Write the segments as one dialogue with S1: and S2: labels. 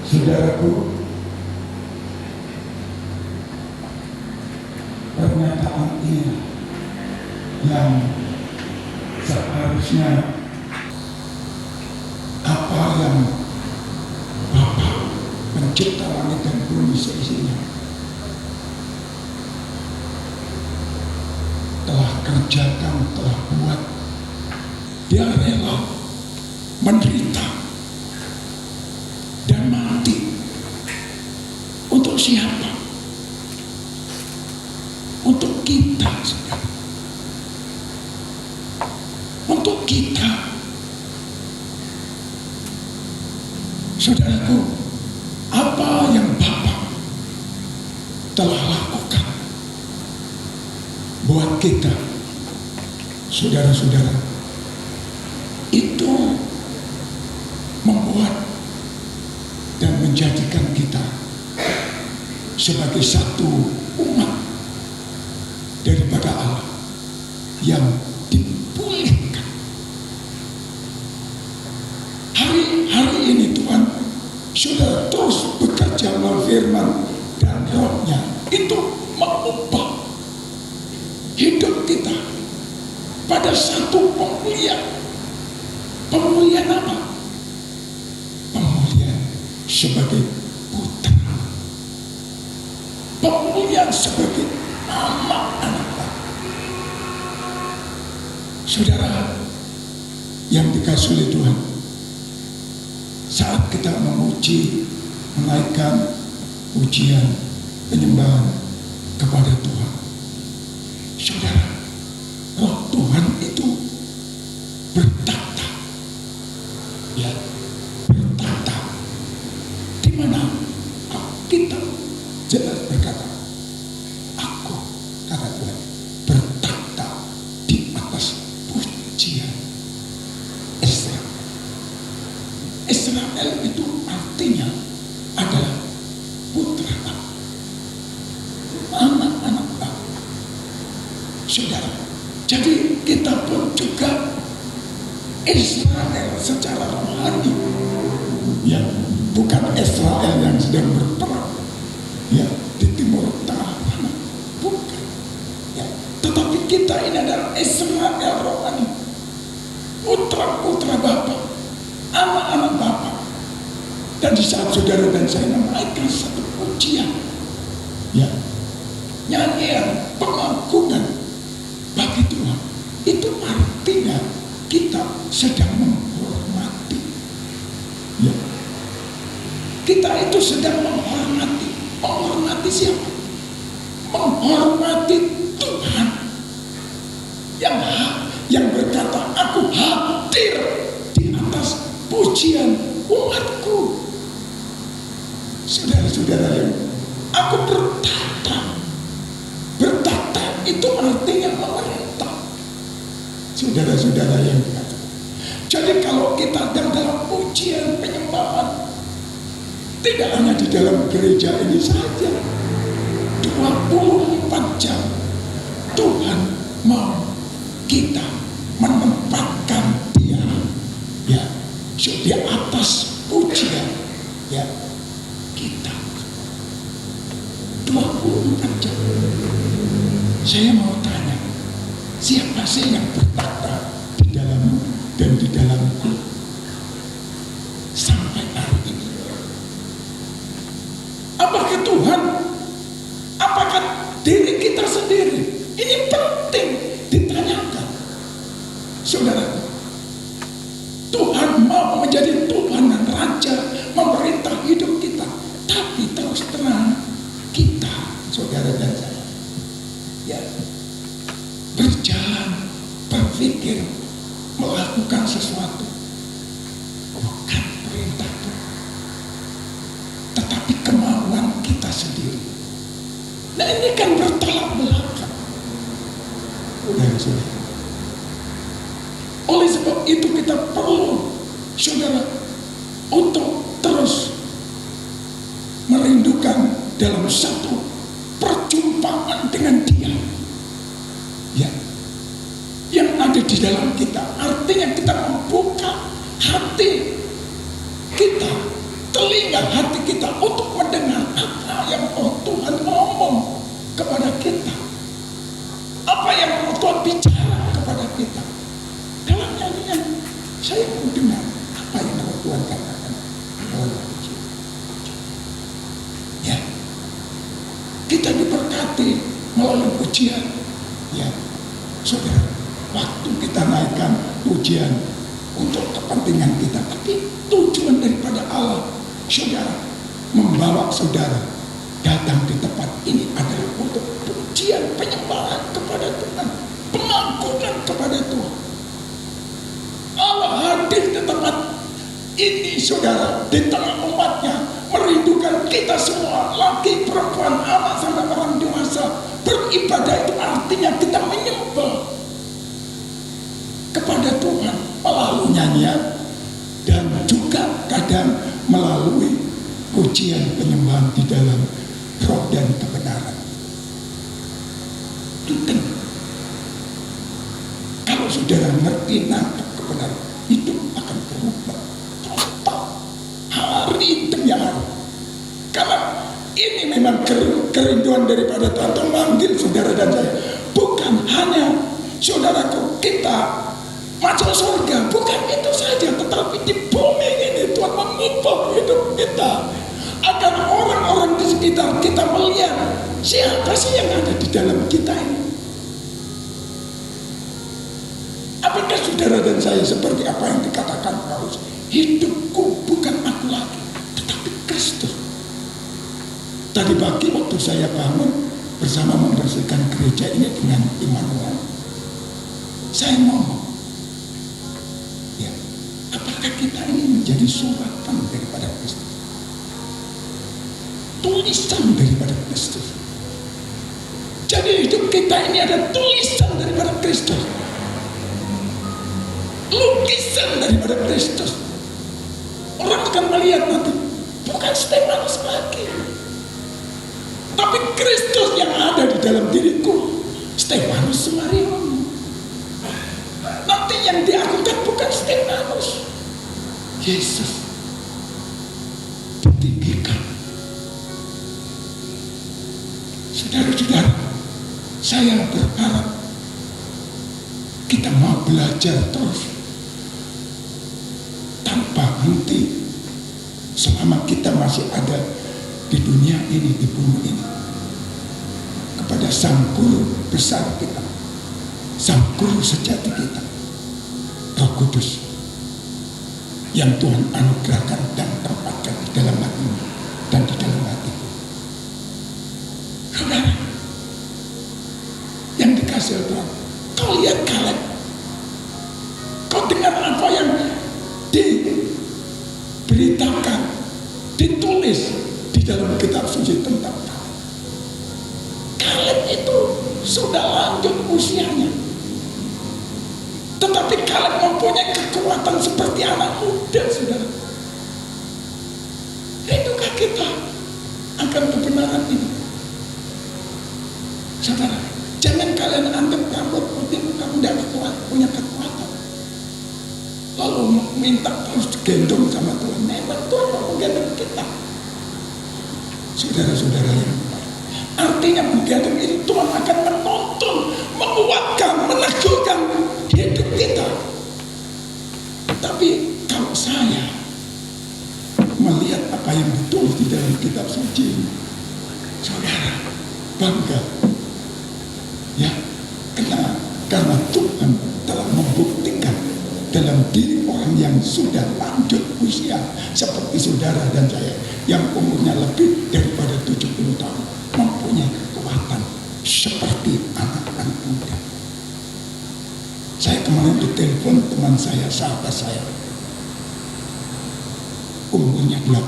S1: Saudaraku, pernyataan ini yang seharusnya apa yang Bapa pencipta langit dan bumi seisinya telah kerjakan, telah buat. Dia rela menderita dan mati untuk siapa? Untuk kita, saudara. Untuk kita. Saudaraku, apa yang Bapa telah lakukan buat kita, saudara-saudara, itu membuat dan menjadikan kita sebagai satu umat daripada Allah yang dipulihkan. Hari ini Tuhan sudah terus bekerja melalui firman dan rohnya itu mengubah hidup kita pada satu pemulihan. Pemulihan apa? Pemulihan sebagai putra, pemulihan sebagai anak-anak. Saudara yang dikasihi oleh Tuhan, saat kita memuji, menaikkan pujian, penyembahan kepada Tuhan, saudara, roh Tuhan itu bertata, ya, bertata. Di mana kita jelas berkata, aku, kata Tuhan, bertata di atas pujian Israel. Israel itu artinya adalah putra Allah, anak-anak Allah. Saudara, jadi kita pun juga Israel secara rohani, ya, bukan Israel yang sedang berperang, ya, di timur tengah, bukan, ya, tetapi kita ini adalah Israel rohani, putra-putra Bapa, anak-anak Bapa. Dan di saat saudara dan saya menaikkan satu pujian, ya, nyanyian pengagungan bagi Tuhan, itu artinya kita sedang menghormati, ya, kita itu sedang menghormati siapa? Menghormati Tuhan yang berkata, aku hadir di atas pujian umatku. Saudara-saudara yang aku bertata itu artinya memerintah. Saudara-saudara yang dikatakan, jadi kalau kita dalam pujian penyembahan, tidak hanya di dalam gereja ini saja, 24 jam Tuhan mau kita menempatkan Dia, ya, di atas pujian, ya, kita 24 jam. Saya mau tanya, siapa sih yang bertata di dalam dan di dalamku sampai hari ini? Apakah Tuhan? Apakah diri kita sendiri? Ini penting ditanyakan, saudara. Tuhan mau menjadi Tuhan dan Raja, memerintah hidup kita. Tapi terus terang kita, saudara dan saya, ya, berjalan, berpikir, melakukan sesuatu bukan perintah Tuhan, tetapi kemauan kita sendiri. Nah, ini kan bertolak belakang. Saudara, oleh sebab itu kita perlu, saudara, untuk terus merindukan dalam satu perjumpaan dengan Dia, ya, yang ada di dalam kita. Artinya kita membuka hati kita, telinga tinggal hati kita untuk mendengar apa yang Tuhan ngomong kepada kita, apa yang Tuhan bicara kepada kita. Dalam nyanyian saya mau dengar apa yang Tuhan katakan. Ya, kita diberkati melalui pujian. Ya, saudara, waktu kita naikkan pujian untuk kepentingan kita, tapi tujuan daripada Allah, saudara, membawa saudara datang di tempat ini adalah untuk pujian, penyembahan kepada Tuhan, pengakuan kepada Tuhan. Allah hadir di tempat ini, saudara, di tengah umatnya, merindukan kita semua, laki, perempuan, anak sampai orang dewasa. Beribadah itu artinya kita menyembah kepada Tuhan melalui nyanyian dan juga kadang melalui pujian penyembahan di dalam roh dan kebenaran. Penting. Kalau saudara ngerti nangkep kebenaran, hidup akan berubah total hari demi hari. Karena ini memang kerinduan daripada Tuhan untuk memanggil saudara dan saya. Bukan hanya saudaraku kita masuk surga, bukan itu saja, tetapi di bumi ini Tuhan mengubah hidup kita agar orang-orang di sekitar kita melihat siapa sih yang ada di dalam kita ini. Apakah saudara dan saya seperti apa yang dikatakan Paulus? Hidupku bukan aku lagi, tetapi Kristus. Tadi pagi waktu saya bangun bersama membersihkan gereja ini dengan Immanuel, saya ngomong, ya, apakah kita ini menjadi suratan daripada Kristus, tulisan daripada Kristus? Jadi hidup kita ini ada tulisan daripada Kristus, lukisan daripada Kristus. Orang akan melihat nanti bukan Stefanus lagi, tapi Kristus yang ada di dalam diriku. Stefanus Sumarion. Nanti yang diakukan bukan Stefanus, Yesus ditinggikan. Saudara-saudara, saya berharap kita mau belajar terus tanpa henti selama kita masih ada di dunia ini, di bumi ini, kepada Sang Guru besar kita, Sang Guru sejati kita, Roh Kudus, yang Tuhan anugerahkan dan tempatkan di dalam hatimu dan di dalam hatiku. Saudara yang dikasih Tuhan, kau lihat Kaleb, kau dengar apa yang diberitakan, ditulis di dalam kitab suci tentang Kaleb. Kaleb itu sudah lanjut usianya, tetapi Kaleb mempunyai kekuatan seperti anak muda, saudara. Hidupkah kita akan kebenaran ini? Saudara, jangan kalian anggap kamu tidak punya kekuatan lalu minta terus digendong sama Tuhan. Memang Tuhan mau menggendong kita, saudara-saudara yang baik. Artinya menggendong ini Tuhan akan menuntun, menguatkan, meneguhkan hidup kita. Tapi kalau saya melihat apa yang ditulis di dalam kitab suci, saudara, bangga. Ya, karena Tuhan telah membuktikan dalam diri orang yang sudah lanjut usia seperti saudara dan saya yang umurnya lebih daripada 70 tahun mempunyai kekuatan seperti anak-anak muda. Saya kemarin ditelepon teman saya, sahabat saya, umurnya 80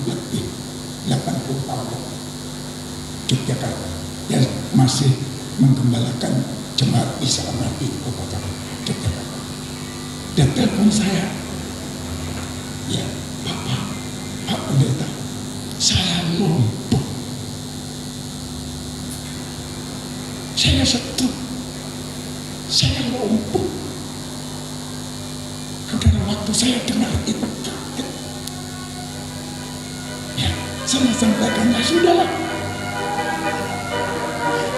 S1: lebih, 80 tahun, Yogyakarta, yang masih menggembalakan jemaat Islam di Kota Yogyakarta. Dia telepon saya, ya Pak Pendeta, saya lumpuh, saya stroke, saya lumpuh. Saudara, waktu saya dengar itu, Saya sampaikan, ya sudahlah.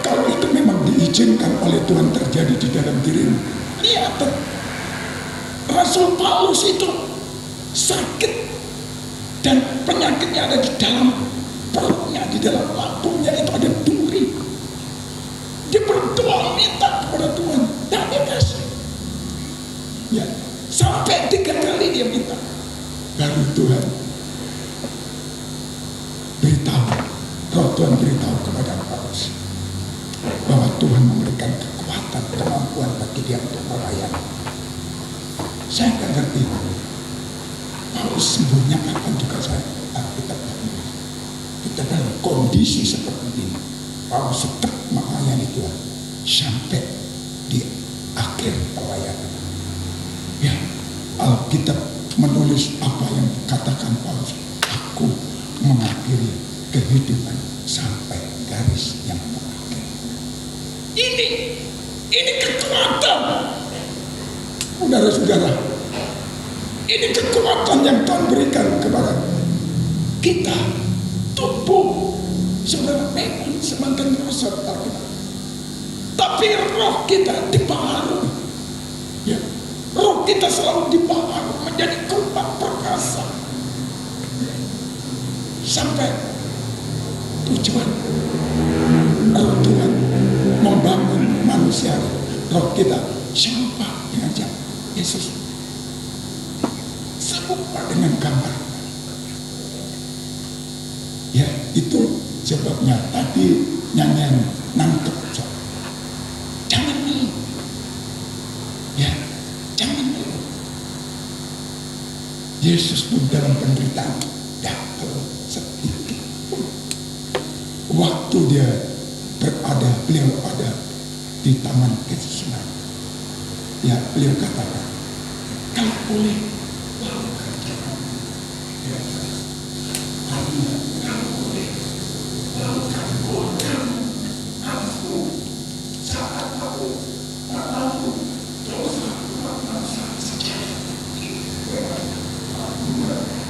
S1: Kalau itu memang diizinkan oleh Tuhan terjadi di dalam dirimu. Lihat, Rasul Paulus itu sakit dan penyakitnya ada di dalam perutnya, di dalam lambungnya itu ada duri. Dia berdoa minta kepada Tuhan dan dia kasih. Ya, sampai 3 kali dia minta. Lalu Tuhan beritahu, roh Tuhan beritahu kepada Paulus bahwa Tuhan memberikan kekuatan, kemampuan bagi dia untuk melayani. Saya nggak ngerti Paulus sembuhnya kapan, juga saya kita dalam kondisi seperti ini. Paulus tetap melayani Tuhan sampai di akhir pelayanan. Ya, Alkitab menulis apa yang dikatakan Paulus. Aku mengakhiri kehidupan sampai garis yang terakhir. Ini kekuatan, saudara-saudara. Ini kekuatan yang Tuhan berikan kepada kita. Tubuh, saudara, memang semakin rusak, tapi roh kita dibaharui. Ya, roh kita selalu dibaharui menjadi kuat perkasa sampai tujuan roh Tuhan membangun manusia. Roh kita serupa dengan Yesus, serupa dengan gambar. Ya, itu sebabnya tadi nyanyian nangkep. Jangan nih, ya, jangan nih. Yesus pun dalam penderitaan dapat sedikit pun. Waktu dia beliau ada di Taman Getsemani. Ya, beliau katakan, kalau boleh, lakukan. Ya, kalau boleh, lakukan. Aku saat aku dosa manusia sejati.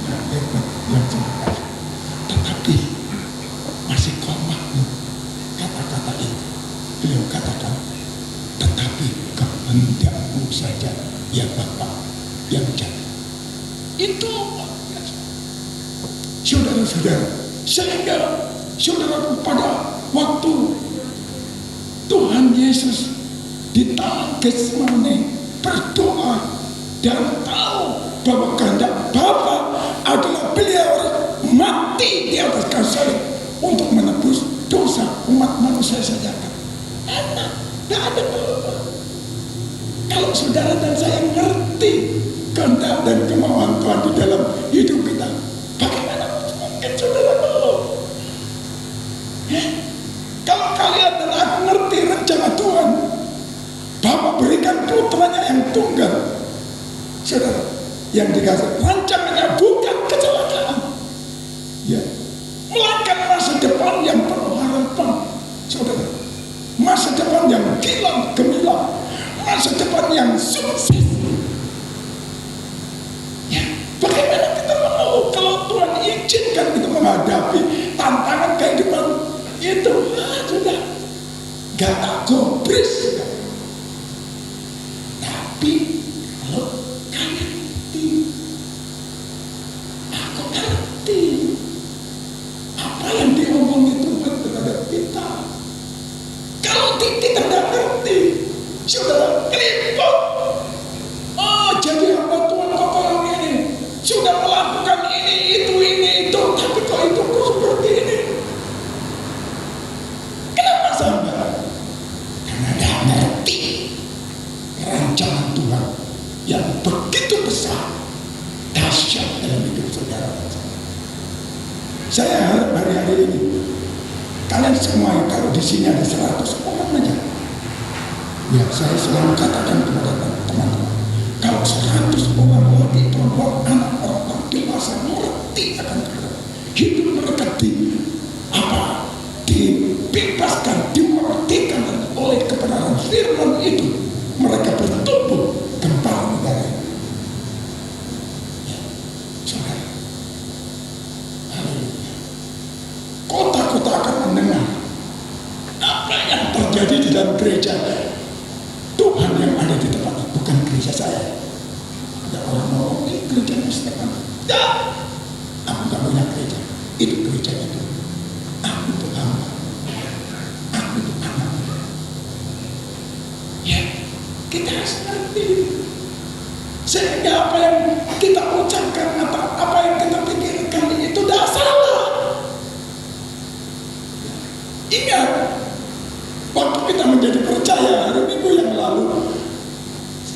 S1: Yang hebat, yang cerdas, tetapi masih komat kata-kata itu. Beliau katakan, tetapi kehendakmu saja, ya Bapa yang jadi. Itu saudara-saudara, sehingga saudara pada waktu Tuhan Yesus di Taman Getsemani berdoa dan tahu bahwa kehendak Bapa adalah beliau mati di atas kayu salib untuk menebus dosa umat manusia saja. Enak, tidak ada apa-apa. Kalau saudara dan saya ngerti kehendak dan kemauan Tuhan di dalam hidup kita, bagaimana mungkin saudara belum? Ya? Kalau kalian dan aku ngerti rencana Tuhan, Bapa berikan putranya yang tunggal, saudara, yang dikasih rancangannya bukan kecelakaan, ya, melainkan masa depan yang penuh harapan, saudara, masa depan yang kilang gemilang, masa depan yang sukses. Ya, bagaimana kita mau kalau Tuhan izinkan kita menghadapi tantangan kehidupan itu? Sudah gak tak gobris. Tapi kalau kalian ngerti, aku ngerti apa yang diomongin Tuhan terhadap kita. Kalau kita tidak ngerti, saudara keliput. Oh, jadi apa Tuhan kok orang ini sudah melakukan ini itu, tapi kok itu kok seperti ini? Kenapa sahabat? Karena tidak ngerti rancangan Tuhan yang begitu besar, dahsyat dalam hidup saudara. Saya harap hari-hari ini kalian semua yang taruh di sini ada 100 orang aja. Ya, saya selalu katakan kepada teman-teman, kalau 100 orang lagi perempuan, anak orang dewasa mengerti akan Tuhan, hidup mereka dibebaskan, dimerdekakan oleh kebenaran firman itu, mereka bertumbuh kembali negara. Ya, saudara, haleluya. terjadi di dalam gereja. Tuhan yang ada di tempat ini, bukan gereja saya. Ada orang ngomong, ini gereja Stefan. Ya, aku gak punya gereja. Itu gerejanya Tuhan. Aku itu hamba. Aku itu anak. Ya, kita harus ngerti. Sehingga apa yang kita ucapkan atau apa yang kita pikirkan itu tidak salah. Ingat, waktu kita menjadi percaya hari Minggu yang lalu,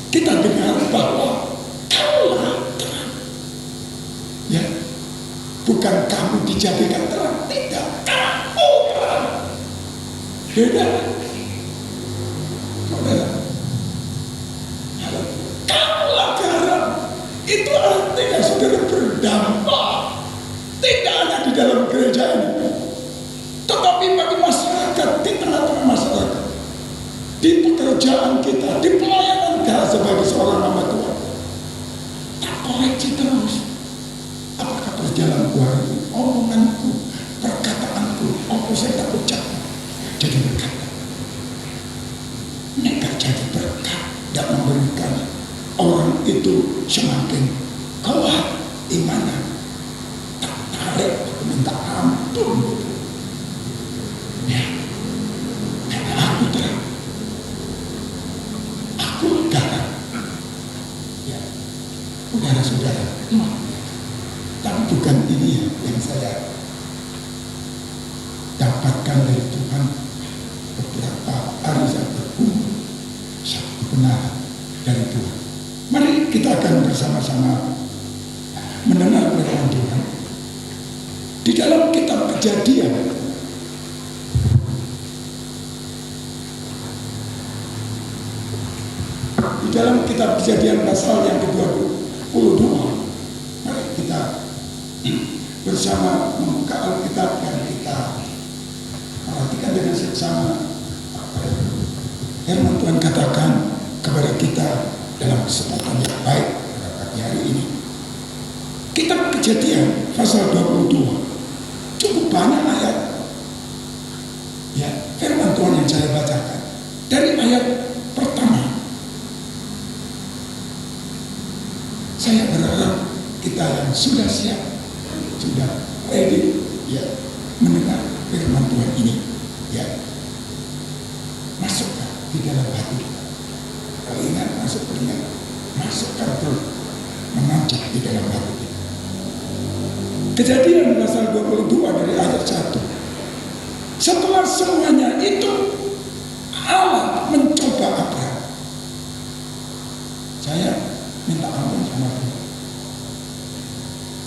S1: kita dengar bahwa kaulah terang. Ya, bukan kamu dijadikan terang, tidak, kamu terang. Beda. Saudara, kaulah garam. Itu artinya saudara berdampak. Tidak hanya di dalam gereja ini, tetapi bagi masyarakat, di tengah-tengah masyarakat, di pekerjaan kita, di pelayanan kita sebagai seorang hamba Tuhan. Tak koreksi terus. Apakah perjalananku hari ini, omonganku, perkataanku, apa saya tak ucapkan jadi berkat. Mereka jadi berkat dan memberikan orang itu semakin kuat imannya. Tak tarik, minta ampun. Ya, karena aku terang, aku garam. Ya, saudara-saudara, tapi bukan ini yang saya dapatkan dari Tuhan beberapa hari saya bergumul satu kebenaran dari Tuhan. Mari kita akan bersama-sama mendengar firman Tuhan di dalam kitab Kejadian. Di dalam kitab Kejadian pasal yang ke-22, mari kita bersama membuka Alkitab dan kita perhatikan dengan seksama apa yang firman Tuhan katakan kepada kita dalam kesempatan yang baik pada pagi hari ini. Kitab Kejadian pasal 22 cukup banyak ayat. Ya, firman Tuhan yang saya bacakan dari ayat pertama. Saya berharap kita yang sudah siap, sudah ready, ya, mendengar firman Tuhan ini, ya, masukkan di dalam hati kita. Kalau ingat masuk telinga, masukkan terus, menancap di dalam hati kita. Kejadian pasal 22 dari ayat 1. Setelah semuanya itu, Allah mencoba Abraham. Saya minta ampun sama Tuhan.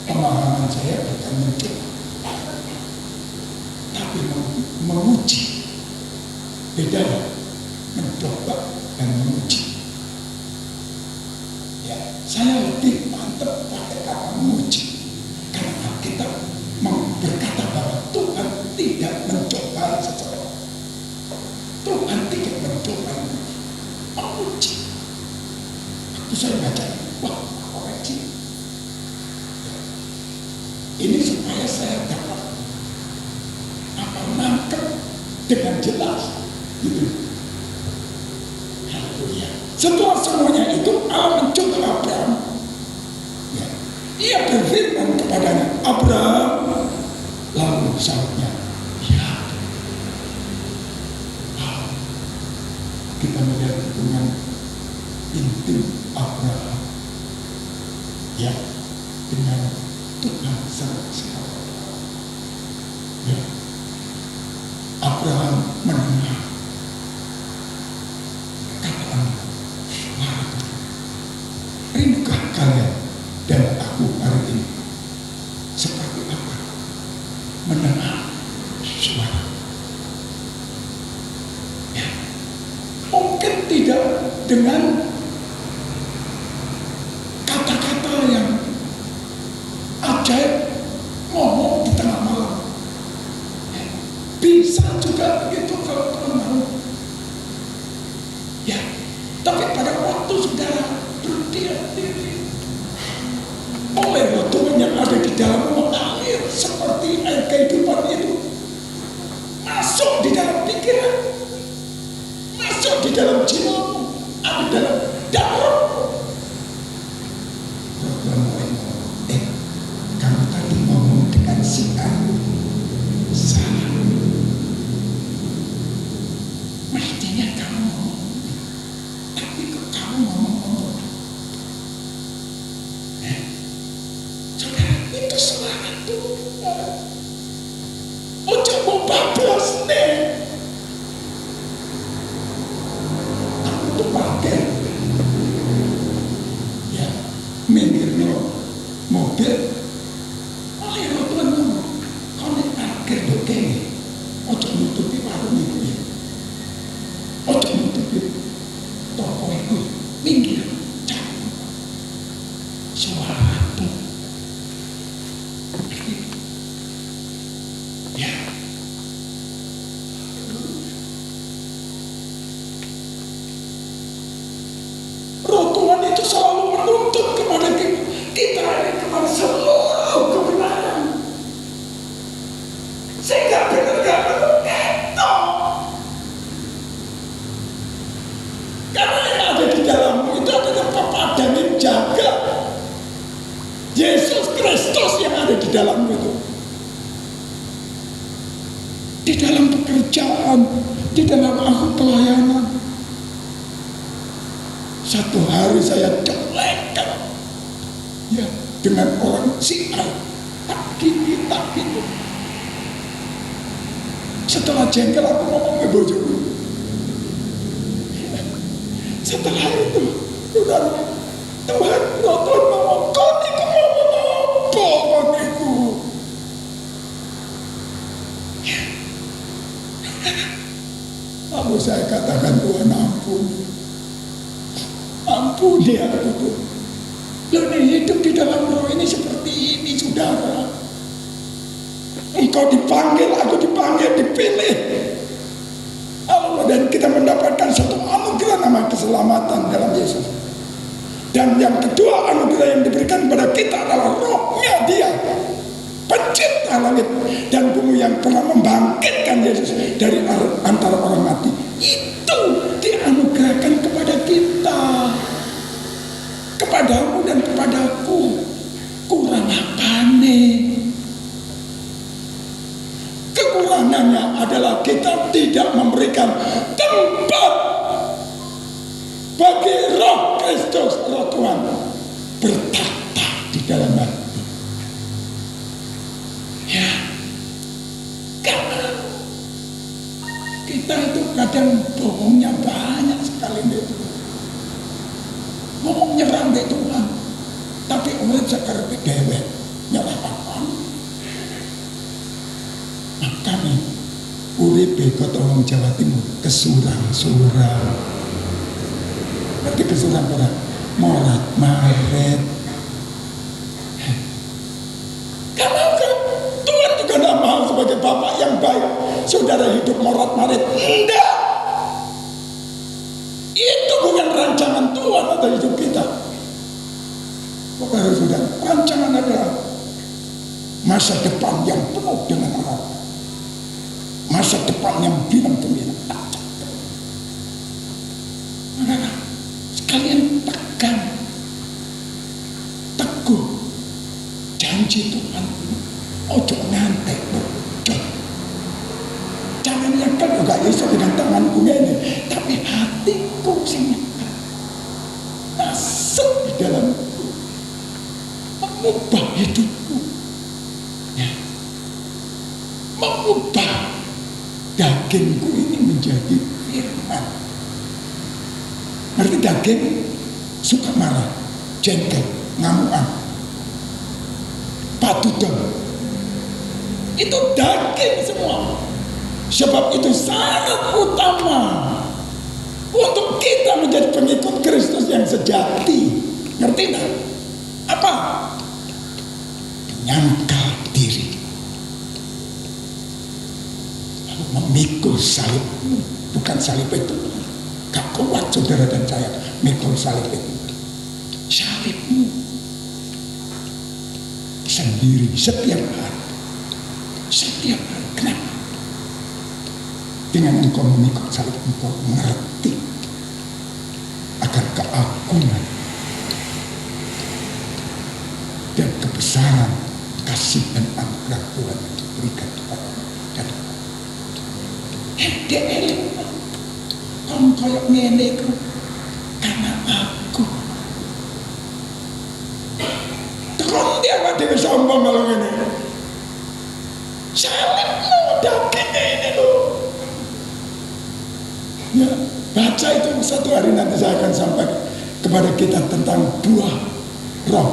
S1: Pemahaman saya bukan mencoba, tapi menguji. Beda mencoba dan menguji. Ya, saya lebih mantap pakai kata menguji, karena kita berkata bahwa Tuhan tidak mencoba seseorang. Tuhan tidak mencoba, menguji. Waktu saya baca, wah, koreksi. Ini supaya saya dapat nangkep dengan jelas, gitu. Haleluya. Setelah semuanya itu, Allah mencoba Abraham. Ya. Ia berfirman kepadanya, Abraham. Lalu sahutnya, ya. Kita melihat hubungan intim Abraham, ya, dengan Tuhan Sang Esa. Ya. Abraham mendengar kata-kata, rindukan kalian dan aku hari ini seperti apa mendengar suara. Ya. Mungkin tidak dengan kata-kata yang ajaib, ngomong di tengah malam. Bisa juga begitu kalau Tuhan mau. Ya, tapi pada waktu saudara berdiam diri, oleh Tuhan yang ada di dalam mengalir seperti air kehidupan itu masuk di dalam pikiran. Ojo mau bablas nih. Aku tuh pakai ya minggirnya mobil. Oleh Tuhan ngomong, kau nek parkir tuh kene, ojo nutupi warung itu ya. Ojo nutupi toko itu, minggir, jangan. Suaraku. Ya. Roh Tuhan itu selalu menuntut kepada kita kepada seluruh kebenaran. Sehingga benar-benar perlu ketok. Karena yang ada di dalammu itu adalah pepadan yang jaga. Yesus Kristus yang ada di dalammu itu. Di dalam pekerjaan, di dalam aku pelayanan. Satu hari saya jelekkan ya dengan orang si A, tak gini, tak gitu. Setelah jengkel aku ngomong ke bojoku. Setelah itu, saudara, Tuhan ngomong, kau niku ngomong apa bagiku? Lalu saya katakan, Tuhan ampuni aku tuh. Loh, hidup di dalam roh ini seperti ini, saudara. Engkau dipanggil, aku dipanggil, dipilih. Allah, dan kita mendapatkan satu anugerah nama keselamatan dalam Yesus. Dan yang kedua anugerah yang diberikan kepada kita adalah rohnya Dia, pencipta langit dan bumi yang pernah membangkitkan Yesus dari antara orang mati. Itu dianugerahkan kepada kita, kepadamu dan kepadaku. Kurang apa nih? Kekurangannya adalah kita tidak memberikan tempat bagi roh Kristus, roh Tuhan bertata di dalam hati. Ya, karena kita itu kadang bohongnya banyak sekali itu. Ngomong nyerang ke Tuhan, tapi urip sakarep dhewe nyalah apa? Makanya urip kota wong Jawa Timur kesurang-surang. Ngerti kesurang ora? Morat maret. Karena Tuhan juga tidak mau sebagai bapak yang baik saudara hidup morat maret. Enggak. Itu bukan rancangan Tuhan atas hidup kita. Saudara, saudara, rancangan adalah masa depan yang penuh dengan harapan, masa depan yang bilang gembira. Saudara, sekalian pegang teguh janji Tuhan. Ojo ngantek, jangan yakin juga Yesus dengan tanganku ini, tapi hatiku sing masuk di dalam mengubah hidupku, ya, mengubah dagingku ini menjadi firman. Ngerti daging suka marah, jengkel, ngamuan, patudon, itu daging semua. Sebab itu sangat utama untuk kita menjadi pengikut Kristus yang sejati. Ngerti tak? Apa? Menyangkal diri, lalu memikul salibmu. Bukan salib itu gak kuat saudara dan saya mikul salib itu. Salibmu sendiri setiap hari. Setiap hari. Kenapa? Dengan engkau memikul salib, engkau mengerti akan keagungan dan kebesaran kasih dan anugerah Tuhan yang diberikan kepadamu. Dan kamu kayak ngene itu karena aku. Terus dia gak dewe sombong kalau ngene. Salib loh, dagingnya ini loh. Ya, baca itu satu hari nanti saya akan sampaikan kepada kita tentang buah roh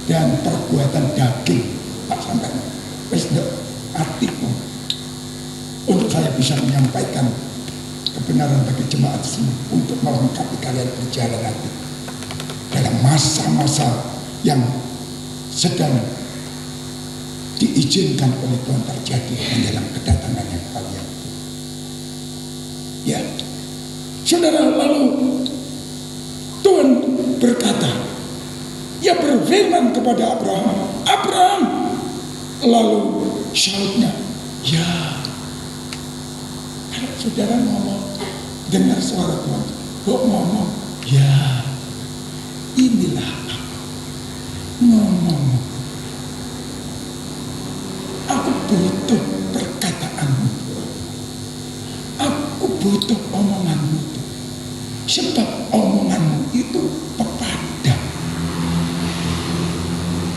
S1: dan perbuatan daging. Tak sampai wis artiku untuk saya bisa menyampaikan kebenaran bagi jemaat sini untuk melengkapi kalian berjalan nanti dalam masa-masa yang sedang diizinkan oleh Tuhan terjadi menjelang kedatangannya kalian. Ya, saudara, lalu Tuhan berkata, ia berfirman kepada Abraham, Abraham, lalu syautnya, ya. Kalau saudara ngomong, dengar suara Tuhan, kok ngomong, ya, inilah aku, ngomong. Aku butuh perkataanmu, aku butuh omonganmu, sebab omonganmu itu pepadam.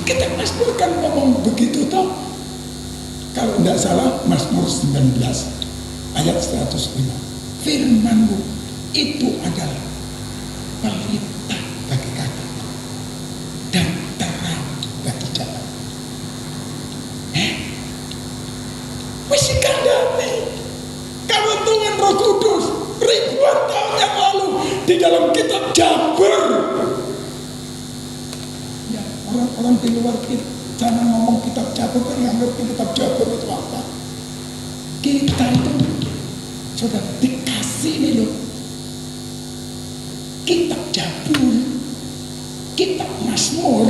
S1: Kita Mazmur kan ngomong begitu toh. Kalau tidak salah Mazmur 19 ayat 105. Firmanmu itu adalah pelita bagi kaki dan terang bagi jalan. Wis kandhane. Kalau Tuhan Roh Kudus ribuan tahun yang lalu di dalam kitab Jabur. Ya, orang-orang di luar kita jangan ngomong kitab Jabur, kan nggak ngerti kitab Jabur itu apa. Kita itu sudah dikasih nih loh, kitab Jabur, kitab Mazmur.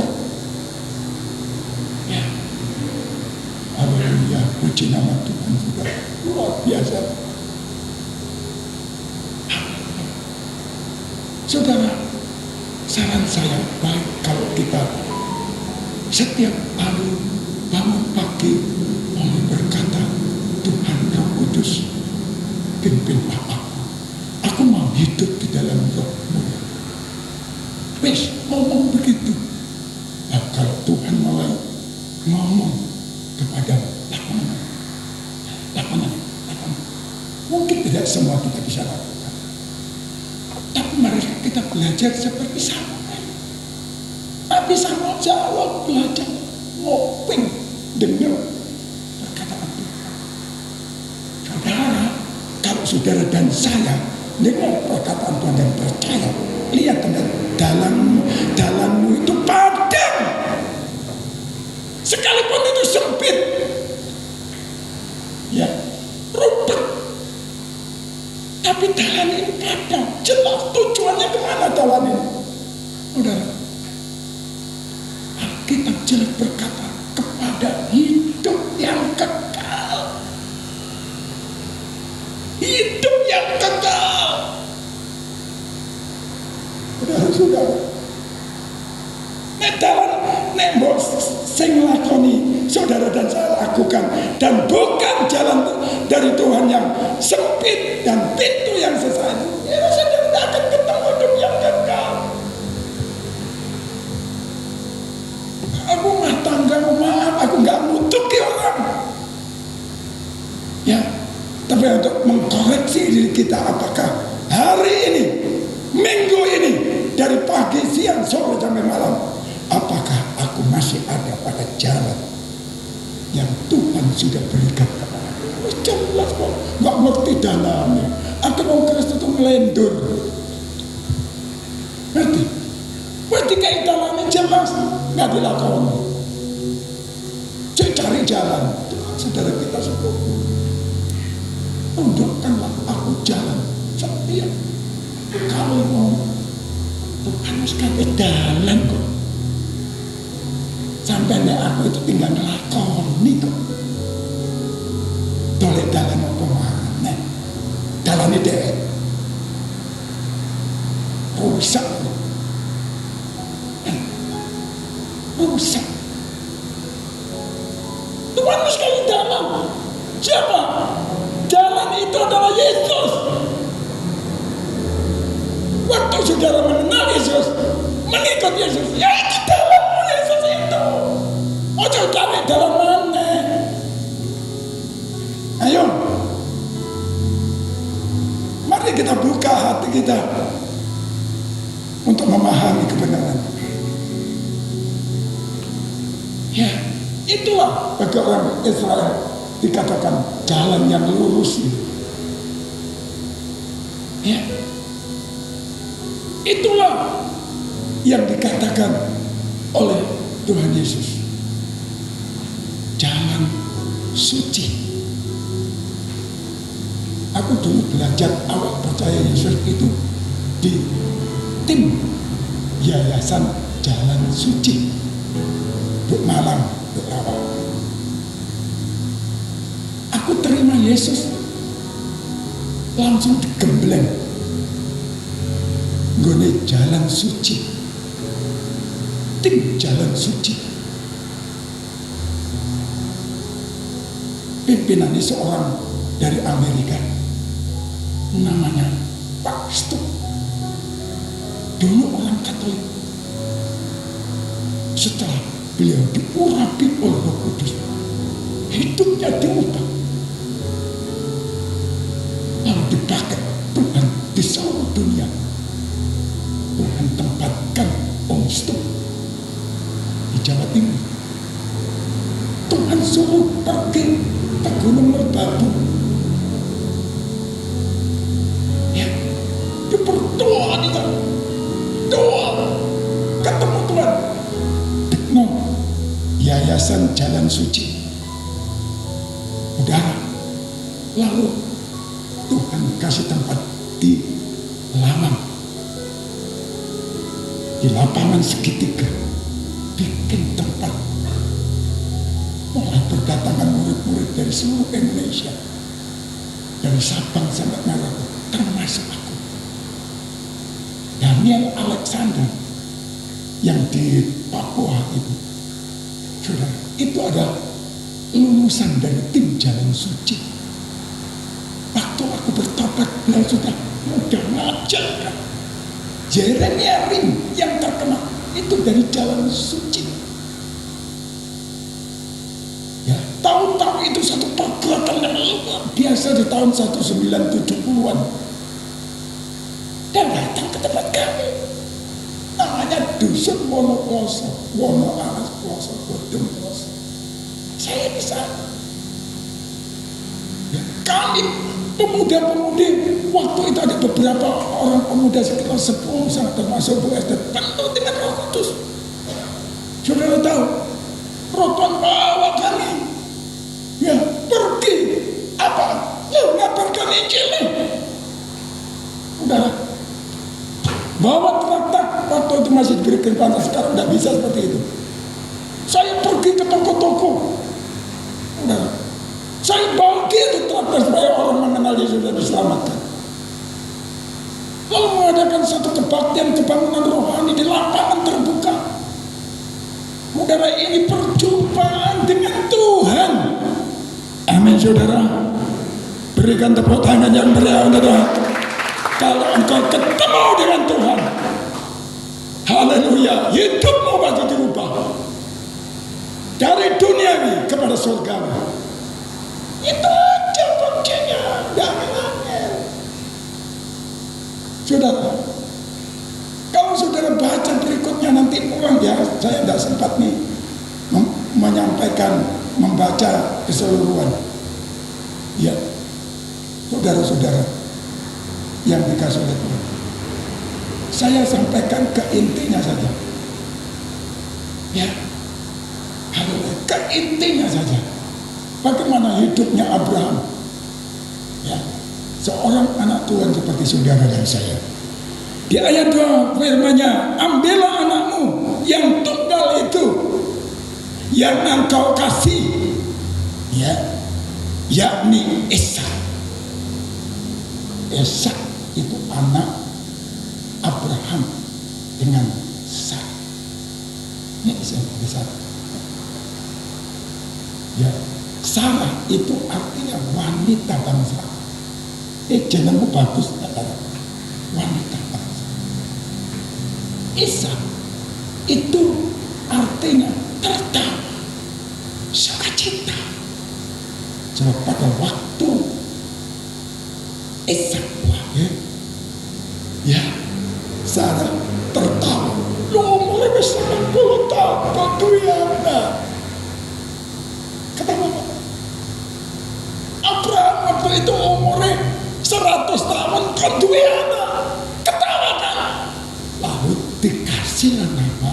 S1: Ya, haleluya, puji nama Tuhan, sudah luar biasa. Saudara, saran saya baik kalau kita setiap hari bangun pagi mau berkata, Tuhan Roh Kudus, pimpinlah aku mau hidup di dalam Roh-Mu. Wes ngomong begitu. Nah, kalau Tuhan mulai ngomong kepada lakonan, mungkin tidak semua kita bisa lakukan, tapi mari kita belajar seperti Samuel. Tapi Samuel jawab, belajar ngoping dengar perkataan Tuhan. Saudara, kalau saudara dan saya dengar perkataan Tuhan dan percaya, lihat dalammu itu padam, sekalipun itu sempit, ya, rumput, tapi jalan ini padam, jelas tujuannya kemana jalan ini. Saudara, Alkitab jelas berkata kepada hidup yang kekal. Hidup yang kekal. Saudara, nembok sing lakoni saudara dan saya lakukan, dan bukan jalan dari Tuhan yang sempit dan pintu yang sesat, ya saudara tidak akan ketemu hidup yang kekal. Aku rumah tangga, maaf, aku nggak mutuki orang, ya, tapi untuk mengkoreksi diri kita, apakah hari ini, minggu ini, dari pagi, siang, sore sampai malam, apakah aku masih ada pada jalan yang Tuhan sudah berikan kepada aku? Jelas kok, nggak ngerti dalamnya. Aku mau Kristus itu melendur, ngerti? Berarti kayak dalamnya jelas, nggak dilakoni. Cari jalan, Tuhan saudara kita sebut, tunjukkanlah aku jalan setiap kali mau. Tuhan harus kasih jalan kok. Sampai aku itu tinggal ngelakoni kok. Dolek dalan apa mana? Dalan ini deh rusak. Rusak. Tuhan harus kasih jalan. Siapa? Jalan itu adalah Yesus. Waktu saudara mengenal Yesus, mengikut Yesus, ya itu dalam Yesus itu. Ojo cari dalam mana? hati kita untuk memahami kebenaran. Ya, itulah bagi orang Israel dikatakan jalan yang lurus ini. Ya, itulah yang dikatakan oleh Tuhan Yesus, jalan suci. Aku dulu belajar awal percaya Yesus itu di tim Yayasan Jalan Suci Buk Malang, Buk Lawang. Aku terima Yesus langsung digembleng nggone jalan suci, tim jalan suci. Pimpinannya seorang dari Amerika, namanya Pak Stuck. Dulu orang Katolik. Setelah beliau diurapi oleh Roh Kudus, hidupnya diubah, lalu dipakai Tuhan di seluruh dunia. Tuhan tempatkan Om Stuck di Jawa Timur. Tuhan suruh pergi ke Gunung Merbabu. Ya, dia berdoa di sana, doa, ketemu Tuhan. No, Yayasan Jalan Suci, udara. Lalu Tuhan kasih tempat di Lamang, di lapangan segitiga, bikin tempat. Mulai berdatangan murid-murid dari seluruh Indonesia, dari Sabang sampai Merauke, termasuk aku. Daniel Alexander yang di Papua itu, saudara, itu adalah lulusan dari tim Jalan Suci. Waktu aku bertobat, beliau sudah mudah mengajarkan. Jeremia Ring yang terkenal itu dari Jalan Suci. Ya, tahun-tahun itu satu pergerakan yang luar biasa di tahun 1970-an. Dan datang ke tempat kami. Namanya Dusun Wonokoso, Wono Alas Koso, Bodong Koso. Saya di sana. Ya, kami pemuda-pemudi, waktu itu ada beberapa orang pemuda sekitar 10 sangat termasuk Bu Esther, penuh dengan Roh Kudus. Saudara tahu, Roh Tuhan bawa kami, ya, pergi apa? Ngabarkan Injil. Udah, bawa traktat. Waktu itu masih diberikan panah, sekarang tidak bisa seperti itu. Saya pergi ke toko-toko. Udah, saya bagi itu traktat supaya orang mengenal Yesus dan diselamatkan. Lalu mengadakan satu kebaktian kebangunan rohani di lapangan terbuka. Saudara, ini perjumpaan dengan Tuhan. Amin, saudara. Berikan tepuk tangan yang meriah, saudara. Kalau engkau ketemu dengan Tuhan, haleluya, hidupmu pasti dirubah dari duniawi kepada surgawi. Itu aja kuncinya, jangan angel. Saudara, kalau saudara baca berikutnya nanti ulang ya, saya tidak sempat nih menyampaikan, membaca keseluruhan. Ya, saudara-saudara yang dikasih oleh Tuhan, saya sampaikan ke intinya saja. Ya, ke intinya saja. Bagaimana hidupnya Abraham? Ya, seorang anak Tuhan seperti saudara dan saya. Di ayat 2 firman-Nya, ambillah anakmu yang tunggal itu, yang engkau kasih, ya, yakni Ishak. Ishak itu anak Abraham dengan Sarah. Ini Ishak. Ya, Sarah itu artinya wanita bangsa. Jenengmu bagus, wanita bangsa. Ishak itu artinya tertawa, sukacita. Sebab pada waktu Ishak lahir, itu umurnya 100 tahun kan duwe anak. Ketawa kan? Lalu dikasih nama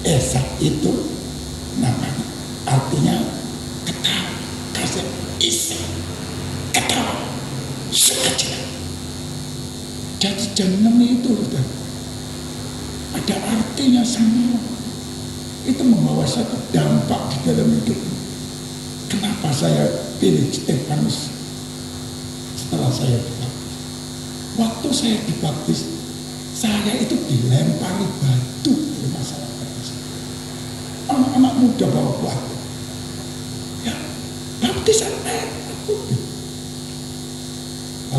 S1: Ishak itu namanya artinya ketawa. Kasih Ishak ketawa sukacita. Jadi jeneng itu ada artinya semua. Itu membawa satu dampak di dalam hidup. Kenapa saya pilih Stefanus setelah saya dibaptis? Waktu saya dibaptis, saya itu dilempari batu oleh masyarakat. Anak-anak muda bawa batu. Ya, baptisan air putih.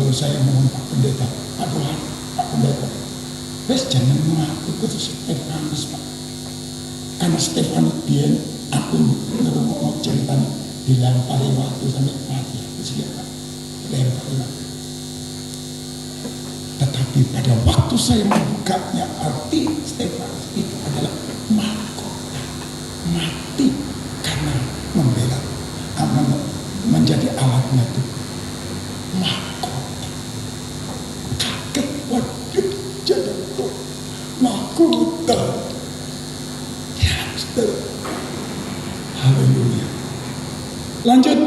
S1: Lalu saya mohon Pak Pendeta, Pak Tuhan, Pak Pendeta, wes jangan mengaku itu Stefanus Pak. Karena Stefanus dia aku ngerungok ceritanya dilempari waktu sampai mati. Siapa? Dilempari waktu. Tetapi pada waktu saya membukanya arti Stefanus itu adalah mahkota, mati karena membela, menjadi alatnya itu mahkota. Kaget waduh jadi tuh mahkota. Haleluya. Lanjut.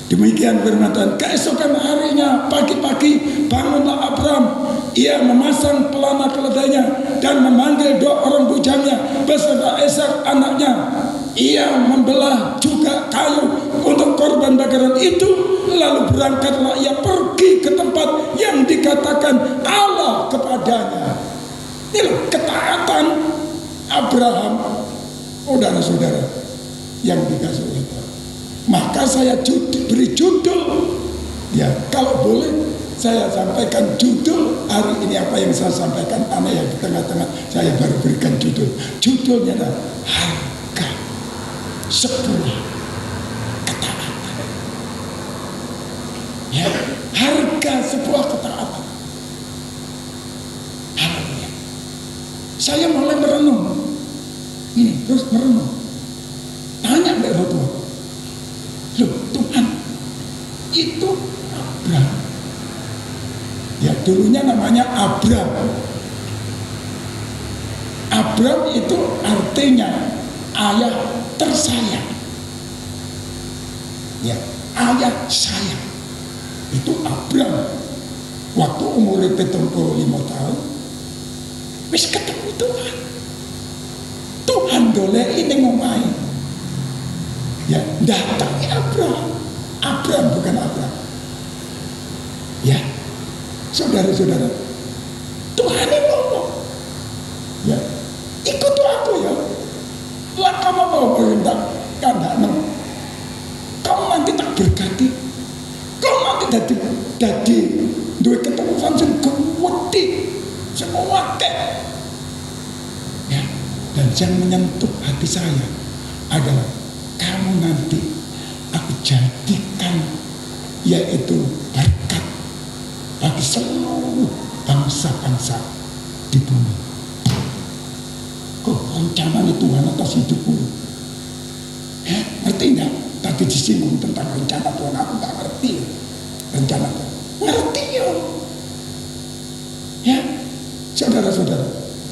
S1: Demikian firman Tuhan. Keesokan harinya pagi-pagi bangunlah Abram. Ia memasang pelana keledainya dan memanggil 2 orang bujangnya beserta Ishak anaknya. Ia membelah juga kayu untuk korban bakaran itu. Lalu berangkatlah ia pergi ke tempat yang dikatakan Allah kepadanya. Ini loh ketaatan Abraham, saudara-saudara yang dikasih oleh Tuhan. Maka saya beri judul, ya kalau boleh saya sampaikan judul hari ini apa yang saya sampaikan, aneh yang di tengah-tengah saya baru berikan judul. Judulnya adalah harga sebuah ketaatan. Ya, harga sebuah ketaatan. Haleluya. Saya mulai merenung. Ini terus merenung. Tanya Mbak Roto. Loh Tuhan, itu Abram. Ya dulunya namanya Abram. Abram itu artinya ayah tersayang. Ya, ayah sayang. Itu Abram. Waktu umurnya 75 tahun, wis ketemu Tuhan. Tuhan doleh ini ngomai. Ya, datangnya Abram. Abram bukan Abram. Ya, saudara-saudara, Tuhan ini ngomong. Ya, ikut aku ya. Lah kamu mau perintah karena kamu nanti tak berkati. Kamu nanti jadi duwe ketemuan sing gede, semua kek. Ya, dan yang menyentuh hati saya adalah kamu nanti aku jadikan yaitu berkat bagi seluruh bangsa-bangsa di bumi. Kok rencana Tuhan atas hidupmu? Ya, ngerti enggak? Tadi disinggung tentang rencana Tuhan, aku tak ngerti rencana Tuhan. Ngerti ya? Ya, saudara-saudara,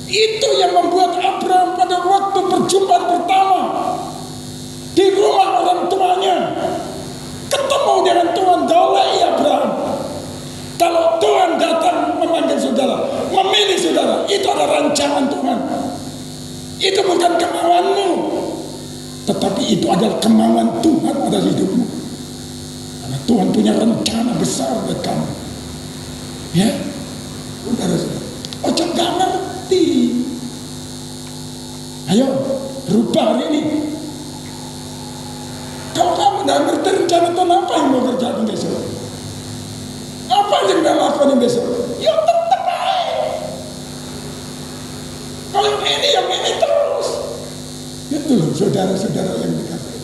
S1: itu yang membuat Abraham pada waktu perjumpaan pertama di rumah orang tuanya ketemu dengan Tuhan, dolai Abraham. Kalau Tuhan datang memanggil saudara, memilih saudara, itu adalah rancangan Tuhan. Itu bukan kemauanmu, tetapi itu adalah kemauan Tuhan atas hidupmu. Karena Tuhan punya rencana besar buat kamu. Ya, saudara-saudara, ojo gak ngerti. Ayo, rubah hari ini. Kalau kamu gak ngerti rencana Tuhan, apa yang mau kerjakan besok? Apa yang gak lakukan besok? Ya tetap aja. Kalau yang ini terus. Itu loh saudara-saudara yang dikasih.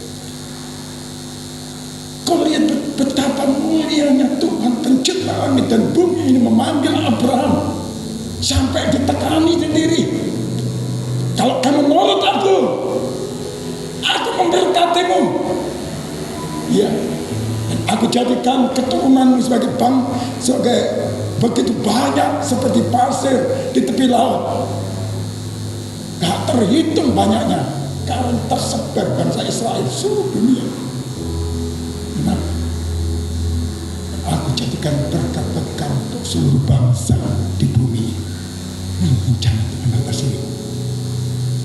S1: Kau lihat betapa mulianya Tuhan pencipta langit dan bumi ini memanggil Abraham sampai ditekani sendiri. Kalau kamu nurut aku memberkatimu. Ya, Dan aku jadikan keturunanmu sebagai sebagai begitu banyak seperti pasir di tepi laut. Gak terhitung banyaknya. Kalian tersebar bangsa Israel seluruh dunia. Nah, aku jadikan berkat bagi kamu untuk seluruh bangsa di bumi. Rencana Tuhan atas ini.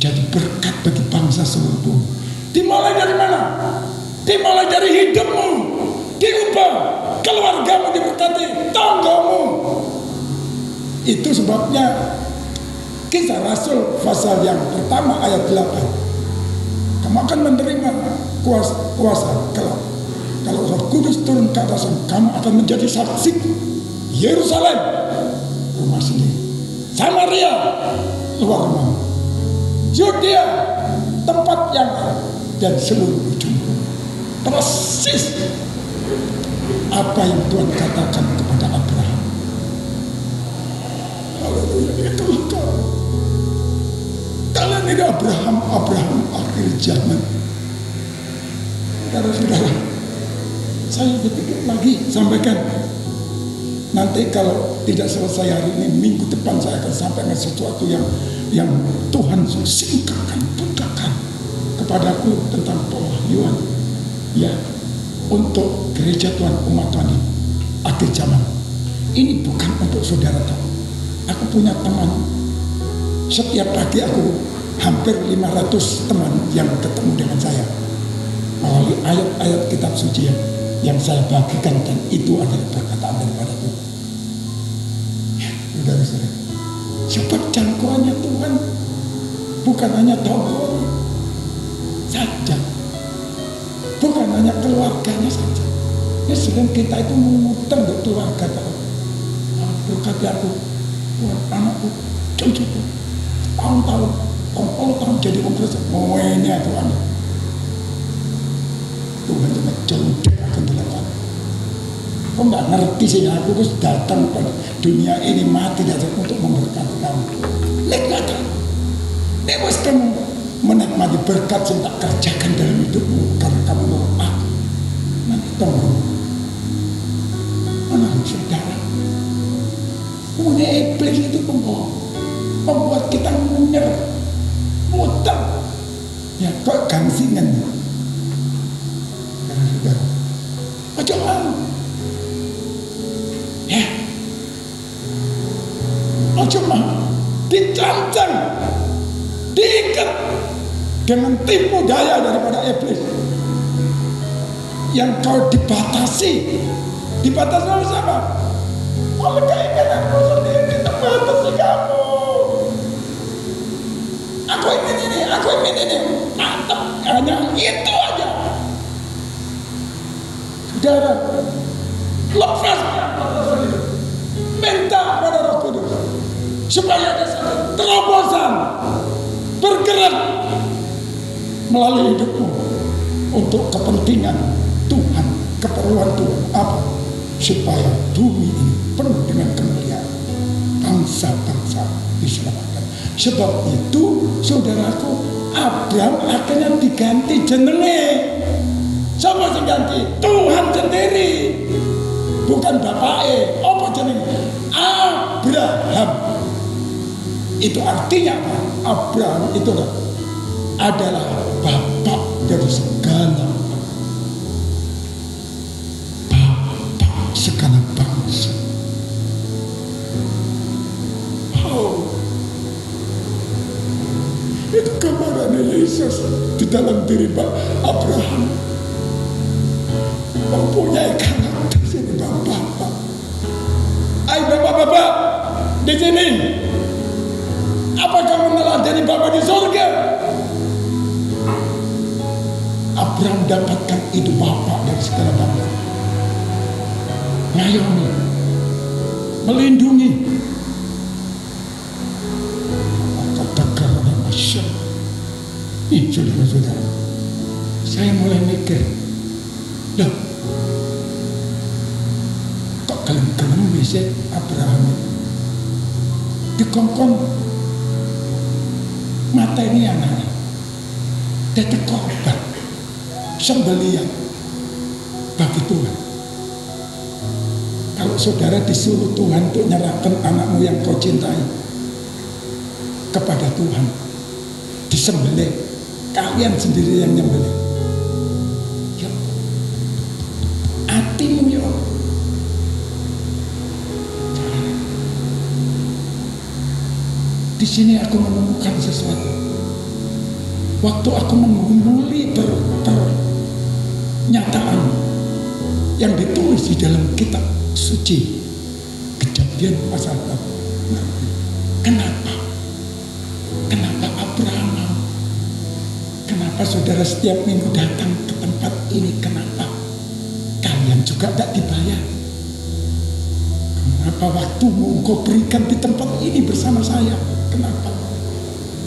S1: Jadi berkat bagi bangsa seluruh bumi. Dimulai dari mana? Dimulai dari hidupmu. Diubah. Keluargamu diberkati. Tanggamu. Itu sebabnya Kisah Rasul pasal yang pertama ayat 8. Kamu akan menerima kuasa kalau Roh Kudus turun ke atasmu, kamu akan menjadi saksi. Yerusalem, rumah sendiri, Samaria, luar rumah, Yudea, tempat yang dan seluruh ujung. Persis apa yang Tuhan katakan kepada Abraham. Haleluya, itulah kau. Kalian ini Abraham akhir zaman. Saudara-saudara, saya berpikir lagi, sampaikan. Nanti kalau tidak selesai hari ini, minggu depan saya akan sampaikan sesuatu yang Tuhan singkapkan, bukakan kepadaku tentang pewahyuan ya untuk gereja Tuhan, umat Tuhan ini akhir zaman. Ini bukan untuk saudara tahu. Aku punya teman. Setiap pagi aku hampir 500 teman yang ketemu dengan saya melalui ayat-ayat kitab suci yang saya bagikan, dan itu adalah perkataan daripada Tuhan. Ya, saudara-saudara, sebab jangkauannya Tuhan bukan hanya Togo saja, bukan hanya keluarganya saja. Ya, sedang kita itu mengutang untuk keluarga tahu. Berkati aku, Tuhan, anakku, cucuku, tahun-tahun, 40 tahun jadi kompleks, semuanya Tuhan. Tuhan cuma jauh akan dilakukan. Kau nggak ngerti sih, aku harus datang pada dunia ini, mati datang untuk memberkati kamu. Nikmati. Bebas kamu menikmati berkat yang tak kerjakan dalam hidupmu karena kamu mau aku. Nanti tunggu. Mana saudara? Punya iblis itu membuat kita menyerah, ngutang, ya kok gangsingan. Saudara, ojo mau, ya, ojo mau, dicancang, diikat dengan tipu daya daripada iblis, yang kau dibatasi oleh siapa? Oleh keinginanmu sendiri, terbatasi kamu. Aku ingin ini, mantap, hanya itu aja. Saudara, lepaskan minta pada Roh Kudus supaya ada satu terobosan bergerak melalui hidupmu untuk kepentingan Tuhan, keperluan Tuhan apa? Supaya bumi ini penuh dengan kemuliaan, bangsa-bangsa diselamatkan. Sebab itu saudaraku, Abraham akhirnya diganti jenenge. Siapa yang ganti? Tuhan sendiri, bukan bapaknya. Apa jenenge? Abraham. Itu artinya apa? Abraham itu adalah bapak dari segala bangsa. Oh, itu gambaran Yesus di dalam diri Abraham, mempunyai karakter jadi bapak. Ayo bapak-bapak di sini, apakah meneladani bapak di surga? Abraham dapatkan itu bapak dari segala bangsa. Ngayomi, melindungi. Katakan oleh Masya. Saudara-saudara, saya mulai mikir, loh, kok kalian bisa Abraham dikongkong mata ini anaknya, jadi korban sembelian bagi Tuhan. Kalau saudara disuruh Tuhan untuk nyerahkan anakmu yang kau cintai kepada Tuhan, disembelih, kalian sendiri yang nyembelih. Ya, hatimu ya. Di sini aku menemukan sesuatu. Waktu aku menggumuli pernyataan yang ditulis di dalam kitab suci Kejadian pasal 4. Kenapa? Kenapa Abraham? Kenapa saudara setiap minggu datang ke tempat ini? Kenapa? Kalian juga tak dibayar. Kenapa waktumu engkau berikan di tempat ini bersama saya? Kenapa?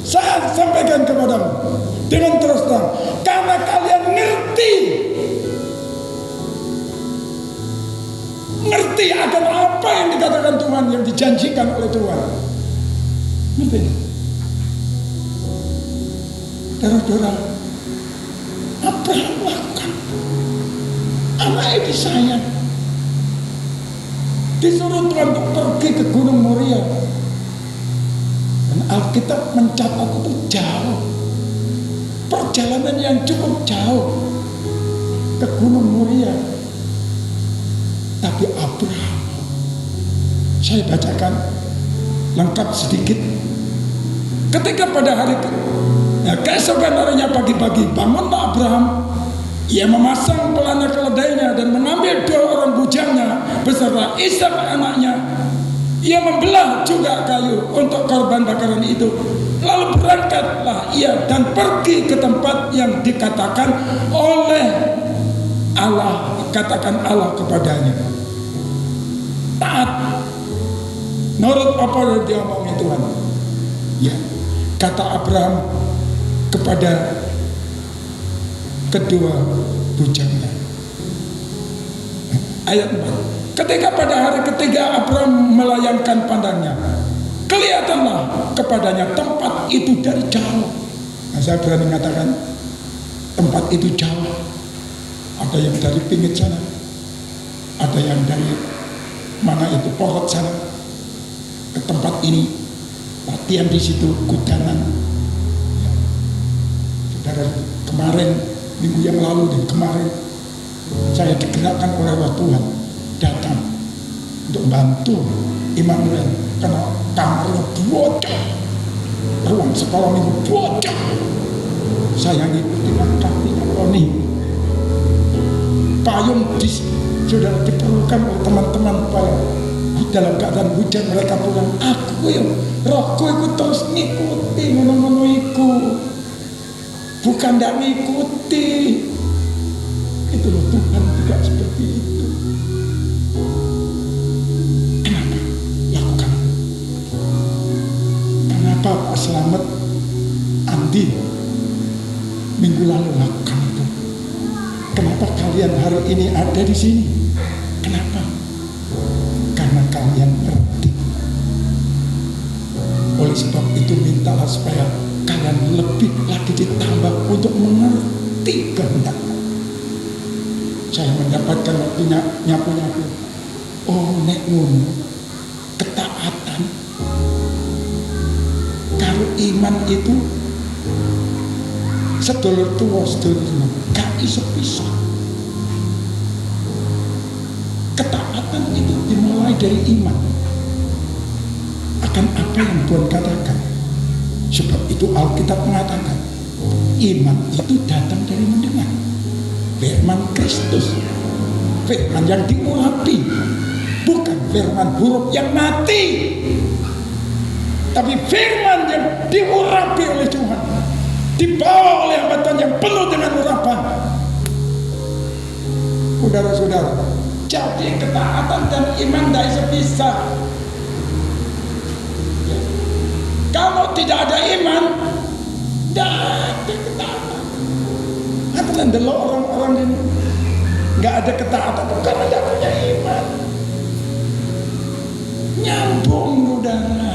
S1: Saya sampaikan kepadamu dengan terus terang, karena kalian ngerti akan apa yang dikatakan Tuhan, yang dijanjikan oleh Tuhan. Ngerti? Saudara-saudara, Abraham lakukan. Anaknya disayang, disuruh Tuhan untuk pergi ke Gunung Moria. Dan Alkitab mencatat itu jauh, perjalanan yang cukup jauh ke Gunung Moria. Tapi Abraham, saya bacakan lengkap sedikit. Ketika pada hari keesokan harinya pagi-pagi, bangunlah Abraham. Ia memasang pelana keledainya dan mengambil 2 orang bujangnya beserta Ishak anaknya. Ia membelah juga kayu untuk korban bakaran itu. Lalu berangkatlah ia dan pergi ke tempat yang dikatakan oleh Allah, katakan Allah kepadanya. Taat, nurut apa yang diomongin Tuhan. Ya, kata Abraham kepada kedua bujangnya. Ayat 4. Ketika pada hari ketiga Abraham melayangkan pandangnya, kelihatanlah kepadanya tempat itu dari jauh. Nah, saya berani mengatakan tempat itu jauh. Ada yang dari pinggir sana, ada yang dari mana itu pohon sana ke tempat ini, latihan di situ, kudangan. Ya. Saudara, kemarin minggu yang lalu dan kemarin saya digerakkan oleh Roh Tuhan datang untuk bantu Immanuel karena kamarnya bocor, ruang sekolah minggu bocor. Saya ngikuti langkahnya Roni. Payung sudah diperlukan oleh teman-teman dalam keadaan hujan mereka pulang. Aku yang rohku ikut terus ngikuti ngono-ngono iku. Bukan tidak ngikuti. Itu loh, Tuhan juga seperti itu. Kenapa? Lakukan. Kenapa Pak Slamet, Andi minggu lalu lakukan itu? Kenapa kalian hari ini ada di sini? Kenapa? Karena kalian ngerti. Oleh sebab itu mintalah supaya kalian lebih lagi ditambah untuk mengerti kehendak. Saya mendapatkan waktunya nyapu-nyapu. Oh, nek ngono, ketaatan. Kalau iman itu sedulur tua sedulur gak iso pisah. Ketaatan itu dimulai dari iman akan apa yang Tuhan katakan. Sebab itu Alkitab mengatakan iman itu datang dari mendengar firman Kristus, firman yang diurapi, bukan firman huruf yang mati, tapi firman yang diurapi oleh Tuhan, dibawa oleh hambatan yang penuh dengan urapan. Saudara-saudara, jadi ketaatan dan iman tidak bisa pisah. Kalau tidak ada iman, tidak ada ketaatan. Aku ndelok orang-orang ini nggak ada ketaatan karena tidak punya iman. Nyambung, saudara.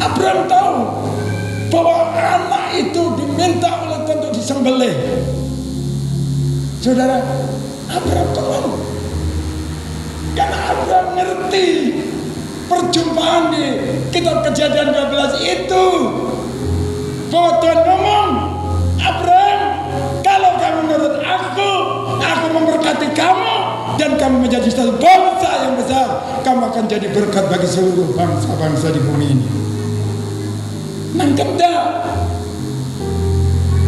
S1: Abraham tahu bahwa anak itu diminta oleh Tuhan untuk disembelih. Saudara, Abraham tolong. Karena Abraham ngerti perjumpaan di kitab Kejadian 12 itu, bahwa Tuhan ngomong, Abraham, kalau kamu menurut aku memberkati kamu dan kamu menjadi satu bangsa yang besar, kamu akan jadi berkat bagi seluruh bangsa-bangsa di bumi ini. Nangkep dah?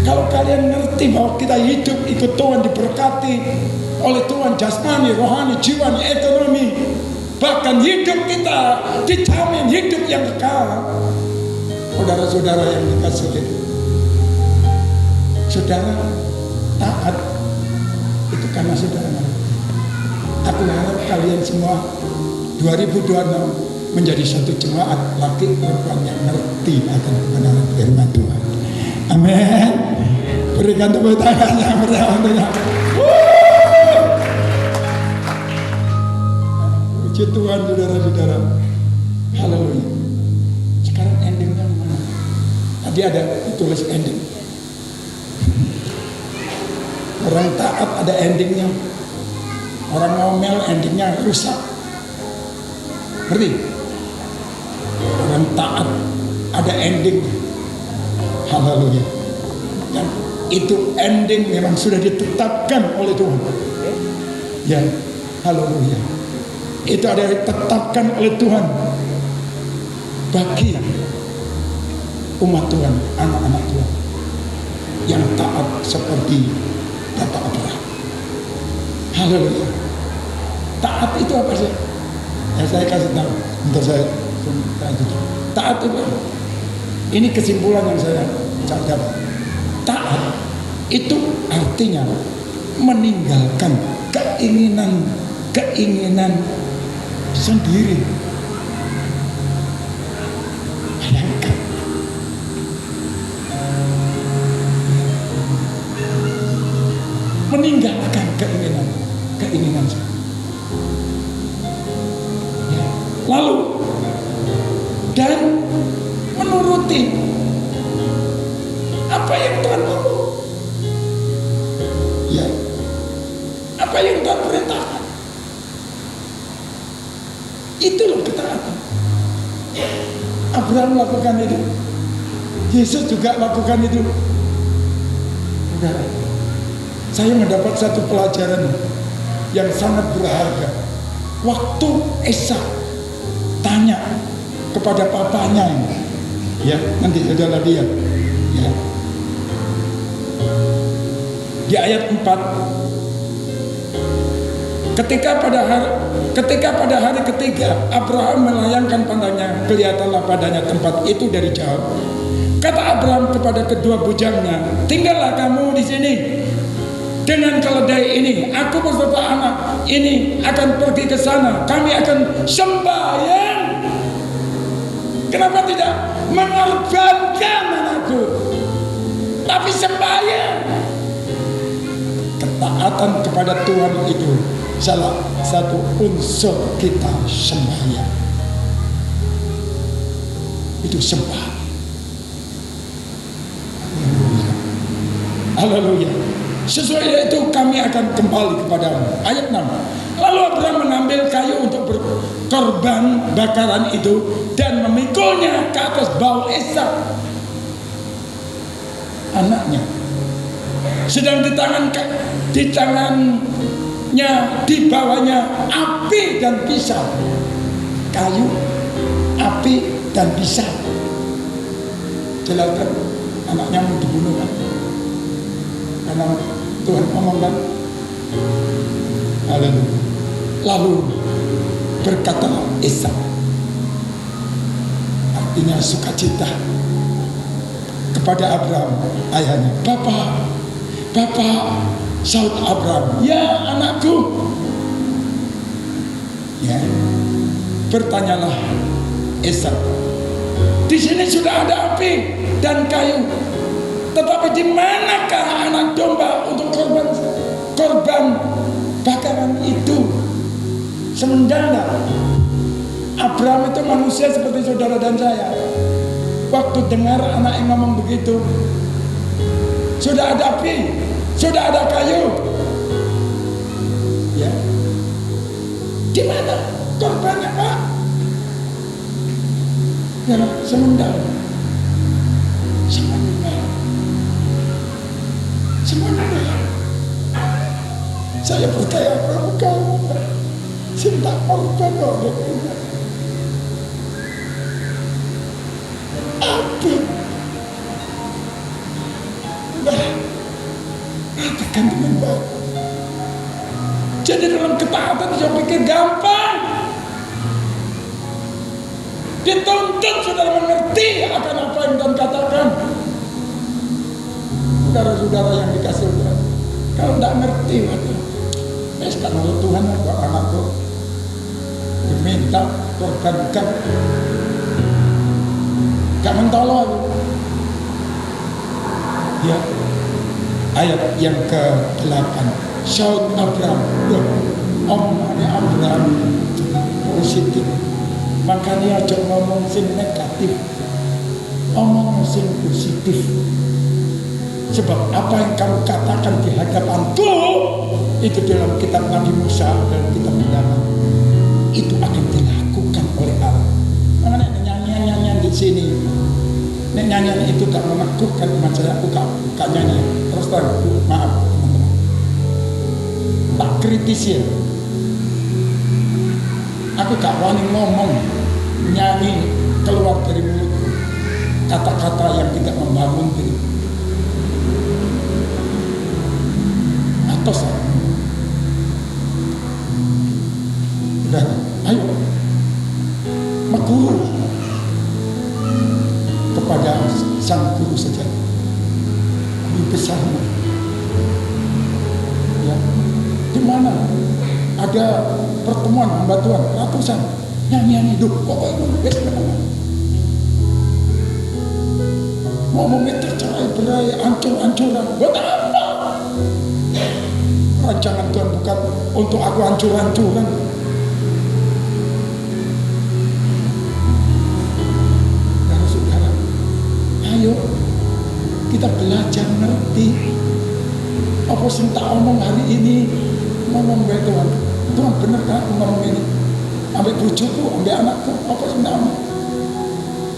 S1: Kalau kalian ngerti bahwa kita hidup ikut Tuhan, diberkati oleh Tuhan, jasmani, rohani, jiwani, ekonomi, bahkan hidup kita dijamin hidup yang kekal. Saudara-saudara yang dikasihi, saudara taat itu karena saudara ngerti. Aku harap kalian semua 2026 menjadi satu jemaat laki perempuan yang ngerti akan kebenaran firman Tuhan. Amin. Berikan tepuk tangan yang meriah. Puji Tuhan, saudara-saudara. Haleluya. Sekarang endingnya mana? Tadi ada tulis ending. Orang taat ada endingnya. Orang ngomel endingnya rusak. Ngerti? Orang taat ada ending. Haleluya. Dan itu ending memang sudah ditetapkan oleh Tuhan. Ya, haleluya. Itu ada ditetapkan oleh Tuhan bagi umat Tuhan, anak-anak Tuhan yang taat seperti Bapak Abraham. Haleluya. Taat itu apa sih? Ya, saya kasih tahu. Bentar saya taat itu apa? Ini kesimpulan yang saya dapat. Taat itu artinya meninggalkan keinginan sendiri. Bayangkan. Meninggalkan keinginan sendiri. Ya. Lalu dan menuruti apa yang Tuhan mau. Ya. Apa yang Tuhan perintahkan. Itu loh ketaatan. Abraham lakukan itu. Yesus juga lakukan itu. Saudara, saya mendapat satu pelajaran yang sangat berharga. Waktu Esa tanya kepada papanya ini, ya nanti saudara lihat, ya di ayat 4, ketika pada hari ketiga Abraham melayangkan pandangnya, kelihatanlah padanya tempat itu dari jauh. Kata Abraham kepada kedua bujangnya, tinggallah kamu di sini dengan keledai ini. Aku beserta anak ini akan pergi ke sana. Kami akan sembahyang. Kenapa tidak mengorbankan anakku, tapi sembahyang? Ketaatan kepada Tuhan itu salah satu unsur kita sembahyang. Itu sembah. Haleluya. Sesuai itu kami akan kembali kepadamu. Ayat 6. Lalu Abraham mengambil kayu untuk berkorban bakaran itu dan memikulnya ke atas bahu Ishak, anaknya. Sedang di tangannya dibawanya api dan pisau. Kayu, api dan pisau. Jelaskan anaknya mau dibunuh kan? Karena Tuhan ngomongkan. Haleluya. Lalu berkatalah Ishak, artinya sukacita, kepada Abraham ayahnya. Bapak, saud Abraham, ya anakku. Ya, bertanyalah Ishak, di sini sudah ada api dan kayu, tetapi di manakah anak domba untuk korban bakaran itu? Sementara Abraham itu manusia seperti saudara dan saya. Waktu dengar anak yang ngomong begitu, sudah ada api, sudah ada kayu, ya, di mana korbannya Pak? Ya, semendal, semendal. Saya percaya kalau kamu cinta korban oleh Tuhan. Api. Nah, katakan dengan baik. Jadi dalam ketaatan saya pikir gampang. Dituntut saudara mengerti akan apa yang Tuhan katakan. Saudara-saudara yang dikasih Tuhan, kalau tidak ngerti, sekarang Tuhan kok anakku diminta korbankan, gak mentolong. Ya, ayat yang ke-8, Saud Abraham, omongannya Abraham positif, makanya aja ngomong sing negatif, omong sing positif. Sebab apa yang kamu katakan di hadapanku itu dalam kitab Nabi Musa dan kitab Bilangan itu akan dilakukan oleh Allah. Makanya nyanyian di sini, nyanyian itu gak meneguhkan iman saya. Aku gak nyanyi terus terang, maaf teman-teman, tak kritis ya. Aku gak wani ngomong nyanyi keluar dari mulut kata-kata yang tidak membangun diri. Atau saya udah, ayo mengguru kepada sang guru saja, guru besarmu. Ya, di mana ada pertemuan hamba Tuhan ratusan nyanyian hidup, pokoknya ngomongin tercerai berai, ancur-ancuran, buat apa? Rancangan Tuhan bukan untuk aku hancur-hancuran. Saudara-saudara, ayo kita belajar ngerti apa sing tak omong hari ini. Ngomong bae Tuhan, Tuhan bener kan aku ngomong ini, ambil bujuku, ambil anakku, apa sing tak omong.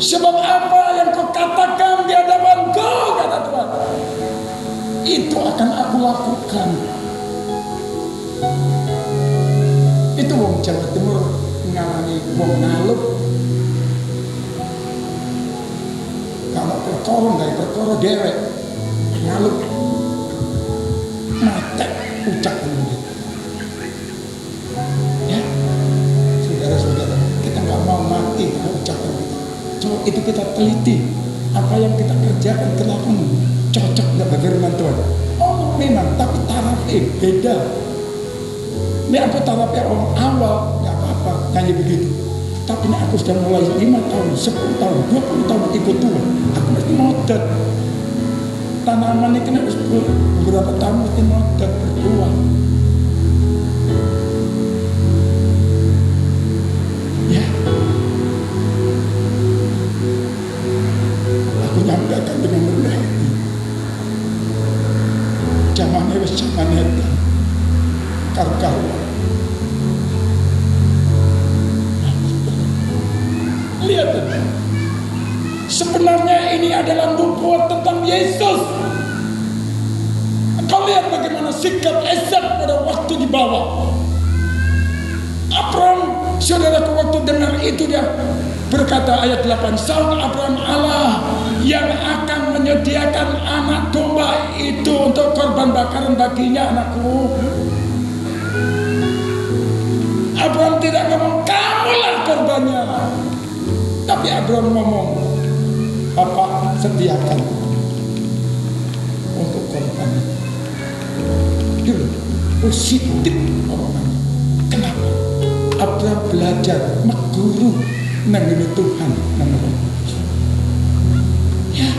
S1: Sebab apa yang kau katakan di hadapanku, kata Tuhan, itu akan aku lakukan. Itu wong Jawa Timur ngalami wong ngaluk. Kalau perkara dari perkara dewek ngaluk matek ucap dulu. Ya, saudara-saudara, kita nggak mau mati kalau ucapan kita. Coba itu kita teliti apa yang kita kerjakan kenapa cocok nggak firman Tuhan. Oh memang, tapi tarafnya beda. Ini aku tarafnya orang awal nggak apa-apa nyanyi begitu. Tapi ini aku sudah mulai 5 tahun, 10 tahun, 20 tahun ikut Tuhan, aku mesti modal. Tanaman ini kena beberapa tahun mesti modal berbuah. Ya, aku nyampaikan dengan rendah hati. Zamannya wis zamannya karu-karuan. Lihat, sebenarnya ini adalah nubuat tentang Yesus. Kau lihat bagaimana sikap Ishak pada waktu dibawa. Abraham, saudaraku, waktu dengar itu dia berkata ayat 8, Saud Abraham Allah yang akan menyediakan anak domba itu untuk korban bakaran baginya, anakku. Abraham tidak ngomong kamulah korbannya, tapi Abraham ngomong Bapak sediakan untuk korban. Dulu positif orang. Kenapa? Abraham belajar mengguru nangini Tuhan nangini. Ya,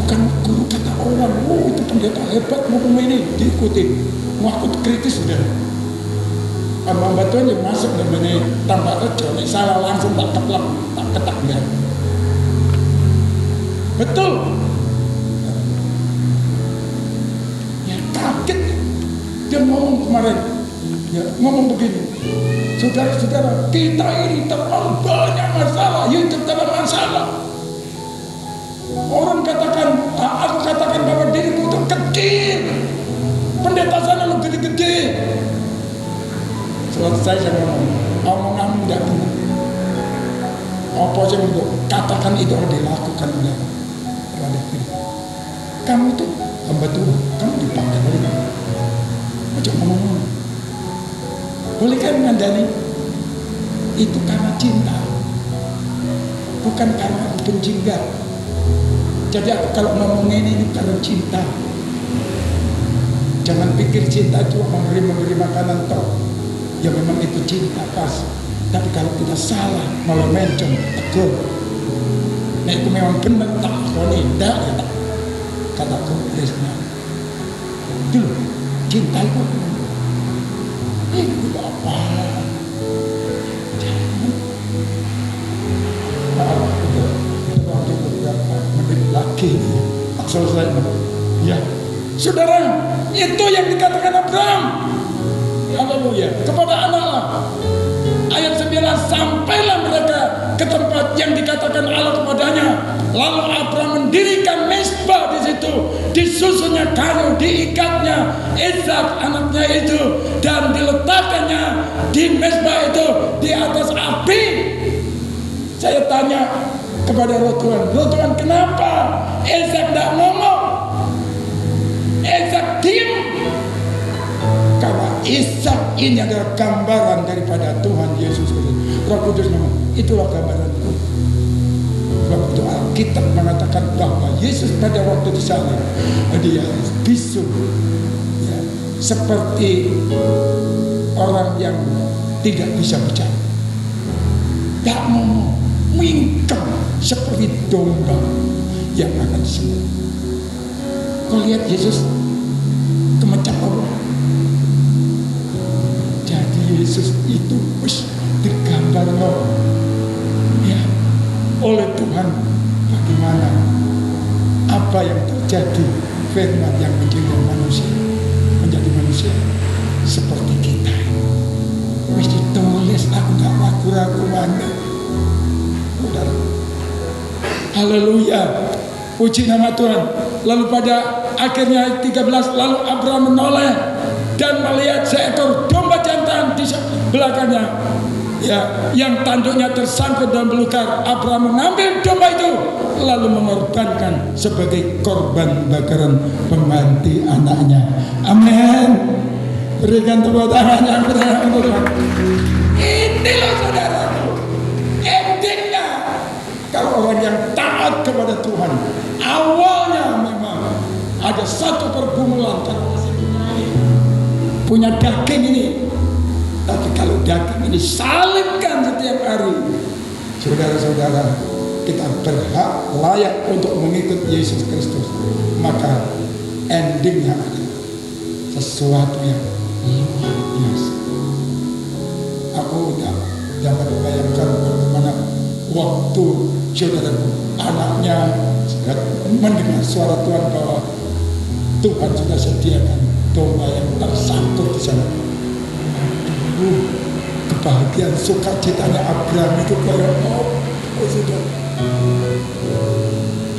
S1: bukan guru kata orang. Oh itu pendeta hebat ngomong ini diikuti. Waktu kritis sudah. Hamba Tuhan yang masuk namanya tambah rejo, salah langsung tak keplak, tak ketak dia. Betul. Ya kaget. Dia ngomong kemarin, ya ngomong begini, saudara-saudara, kita ini terlalu banyak masalah, hidup dalam masalah. Orang katakan, aku katakan bahwa diriku itu kecil, pendeta sana lu gede-gede. Selesai saya ngomong, omonganmu tidak benar. Apa sih untuk katakan itu harus dilakukan oleh Tuhan. Kamu itu hamba Tuhan, kamu dipanggil oleh Tuhan. Macam ngomong, boleh kan mengandani? Itu karena cinta, bukan karena benci enggak. Jadi aku kalau ngomong ini karena cinta. Jangan pikir cinta itu memberi makanan toh. Ya memang itu cinta pas. Tapi kalau tidak salah, malah mencong, tegur. Nah itu memang benar tak koni, tidak ya tak. Kataku Krisna. Dulu cinta itu apa? Jangan. Waktu beberapa menit lagi selesai. Ya, saudara, itu yang dikatakan Abraham. Haleluya. Kepada anak-anak. Ayat 9, sampailah mereka ke tempat yang dikatakan Allah kepadanya. Lalu Abraham mendirikan mezbah di situ, disusunnya kayu, diikatnya Ishak anaknya itu, dan diletakkannya di mezbah itu di atas api. Saya tanya kepada Roh Tuhan, kenapa Ishak tidak ngomong? Ishak diam. Karena Ishak ini adalah gambaran daripada Tuhan Yesus Kristus. Roh Kudus ngomong, itulah gambaranku. Sebab itu Alkitab mengatakan bahwa Yesus pada waktu disalib dia bisu, ya, seperti orang yang tidak bisa bicara, tidak ngomong, mingkem seperti domba yang akan disembelih. Kau lihat Yesus kemecap Allah. Jadi Yesus itu digambar ya oleh Tuhan bagaimana apa yang terjadi firman yang menjadi manusia seperti kita. Mesti tulis, aku gak ragu-ragu mana. Saudara, haleluya, puji nama Tuhan. Lalu pada akhirnya 13, lalu Abraham menoleh dan melihat seekor domba jantan di belakangnya, ya, yang tanduknya tersangkut dalam belukar. Abraham mengambil domba itu lalu mengorbankan sebagai korban bakaran pengganti anaknya. Amin. Berikan tepuk tangan yang berikan untuk Tuhan. Ini loh saudaraku, endingnya kalau orang yang taat kepada Tuhan, awalnya memang ada satu pergumulan karena masih punya daging ini. Tapi kalau daging ini salibkan setiap hari, saudara-saudara, kita berhak layak untuk mengikut Yesus Kristus. Maka endingnya ada sesuatu yang luar biasa. Aku udah dapat bayangkan bagaimana waktu saudara anaknya mendengar suara Tuhan bahwa Tuhan sudah sediakan domba yang tersangkut di sana. Kebahagiaan sukacitanya Abraham itu kayak sudah.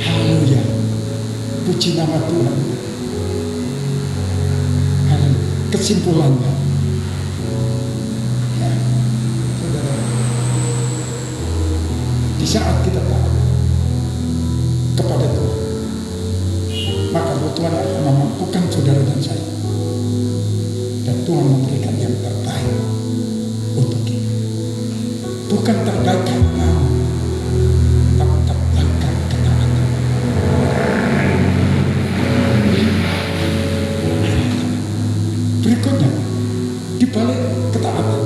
S1: Haleluya, puji nama Tuhan. Kesimpulannya, ya, saudara, di saat kita taat kepada Tuhan, maka Tuhan akan memampukan saudara dan saya, dan Tuhan memberikan yang terbaik untuk kita. Bukan terbaik karena tapi terbaik karena ketaatan. Berikutnya, di balik ketaatan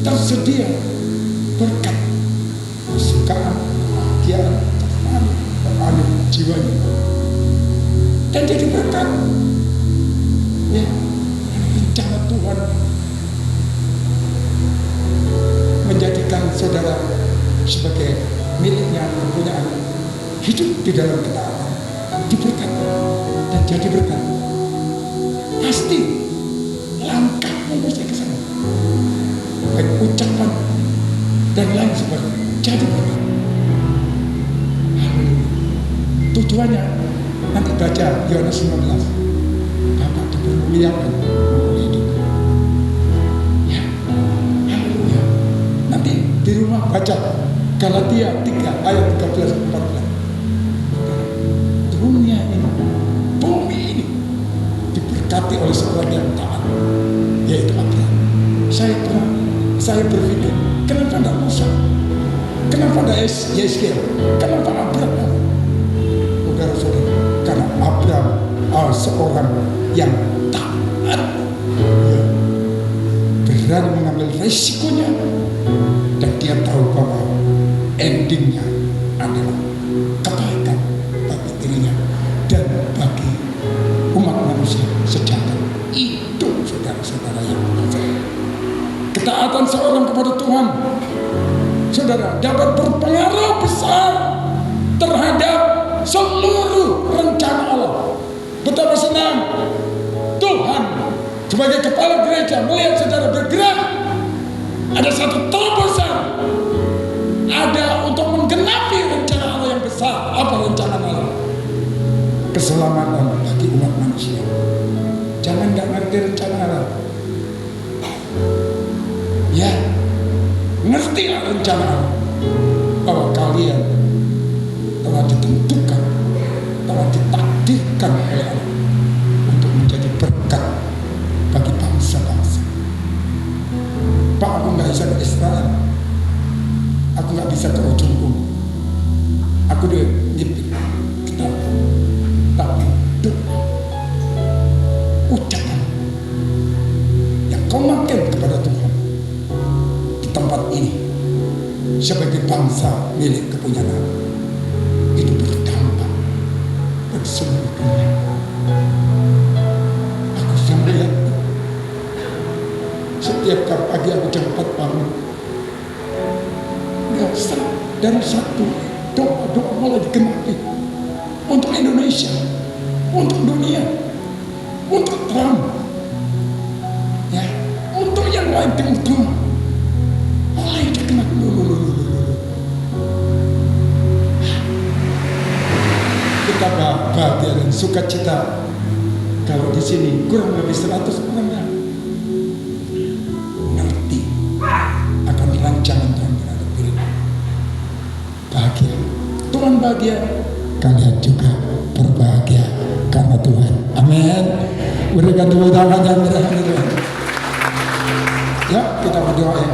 S1: tersedia berkat, kesukaan, kebahagiaan, rohani, jiwanya, dan jadi berkat. Ya, rencana Tuhan menjadikan saudara sebagai miliknya, kepunyaan. hidup di dalam ketaatan, diberkati dan jadi berkat. Pasti langkahmu mesti ke sana. Baik ucapan dan lain sebagainya jadi berkat. Tujuannya nanti baca Yohanes 15. Bapak dipermuliakan hidup. Ya, haleluya. Nanti di rumah baca Galatia 3 ayat 13-14. Dunia ini, bumi ini diberkati oleh seorang yang taat, yaitu Abraham. Saya berpikir, kenapa tidak Musa? Kenapa tidak Yeskiel? Kenapa Abraham? Saudara-saudara, karena Abraham seorang yang taat, ya, berani mengambil resikonya, dan dia tahu bahwa endingnya adalah kebaikan bagi dirinya dan bagi umat manusia sejahtera. Itu saudara-saudara yang percaya. Ketaatan seorang kepada Tuhan, saudara, dapat berpengaruh besar terhadap seluruh rencana Allah. Betapa senang Tuhan sebagai kepala gereja melihat saudara bergerak. Ada satu terobosan, ada untuk menggenapi rencana Allah yang besar. Apa rencana Allah? Keselamatan bagi umat manusia. Jangan gak ngerti rencana Allah. Ya, ngertilah rencana Allah, bahwa kalian telah ditentukan, telah ditakdirkan oleh Allah untuk menjadi berkat bagi bangsa-bangsa. Pak, aku gak bisa ke Israel, aku gak bisa ke ujung. Aku udah nyipit kita, tapi doa, ucapan yang kau makan kepada Tuhan di tempat ini sebagai bangsa milik kepunyaan itu berdampak bagi seluruh dunia. Aku sudah melihat setiap pagi aku jam 4 bangun, ya, dari satu doa mulai digenapi untuk Indonesia, untuk dunia, untuk Trump, ya, untuk yang lain timur mulai digenapi. Kita bahagia dan sukacita kalau di sini kurang lebih 100 orang yang ngerti akan rancangan Tuhan terhadap diri. Bahagia, Tuhan bahagia, kalian juga berbahagia karena Tuhan. Amin. Berikan tepuk tangan yang meriah. Ya, kita berdoa ya.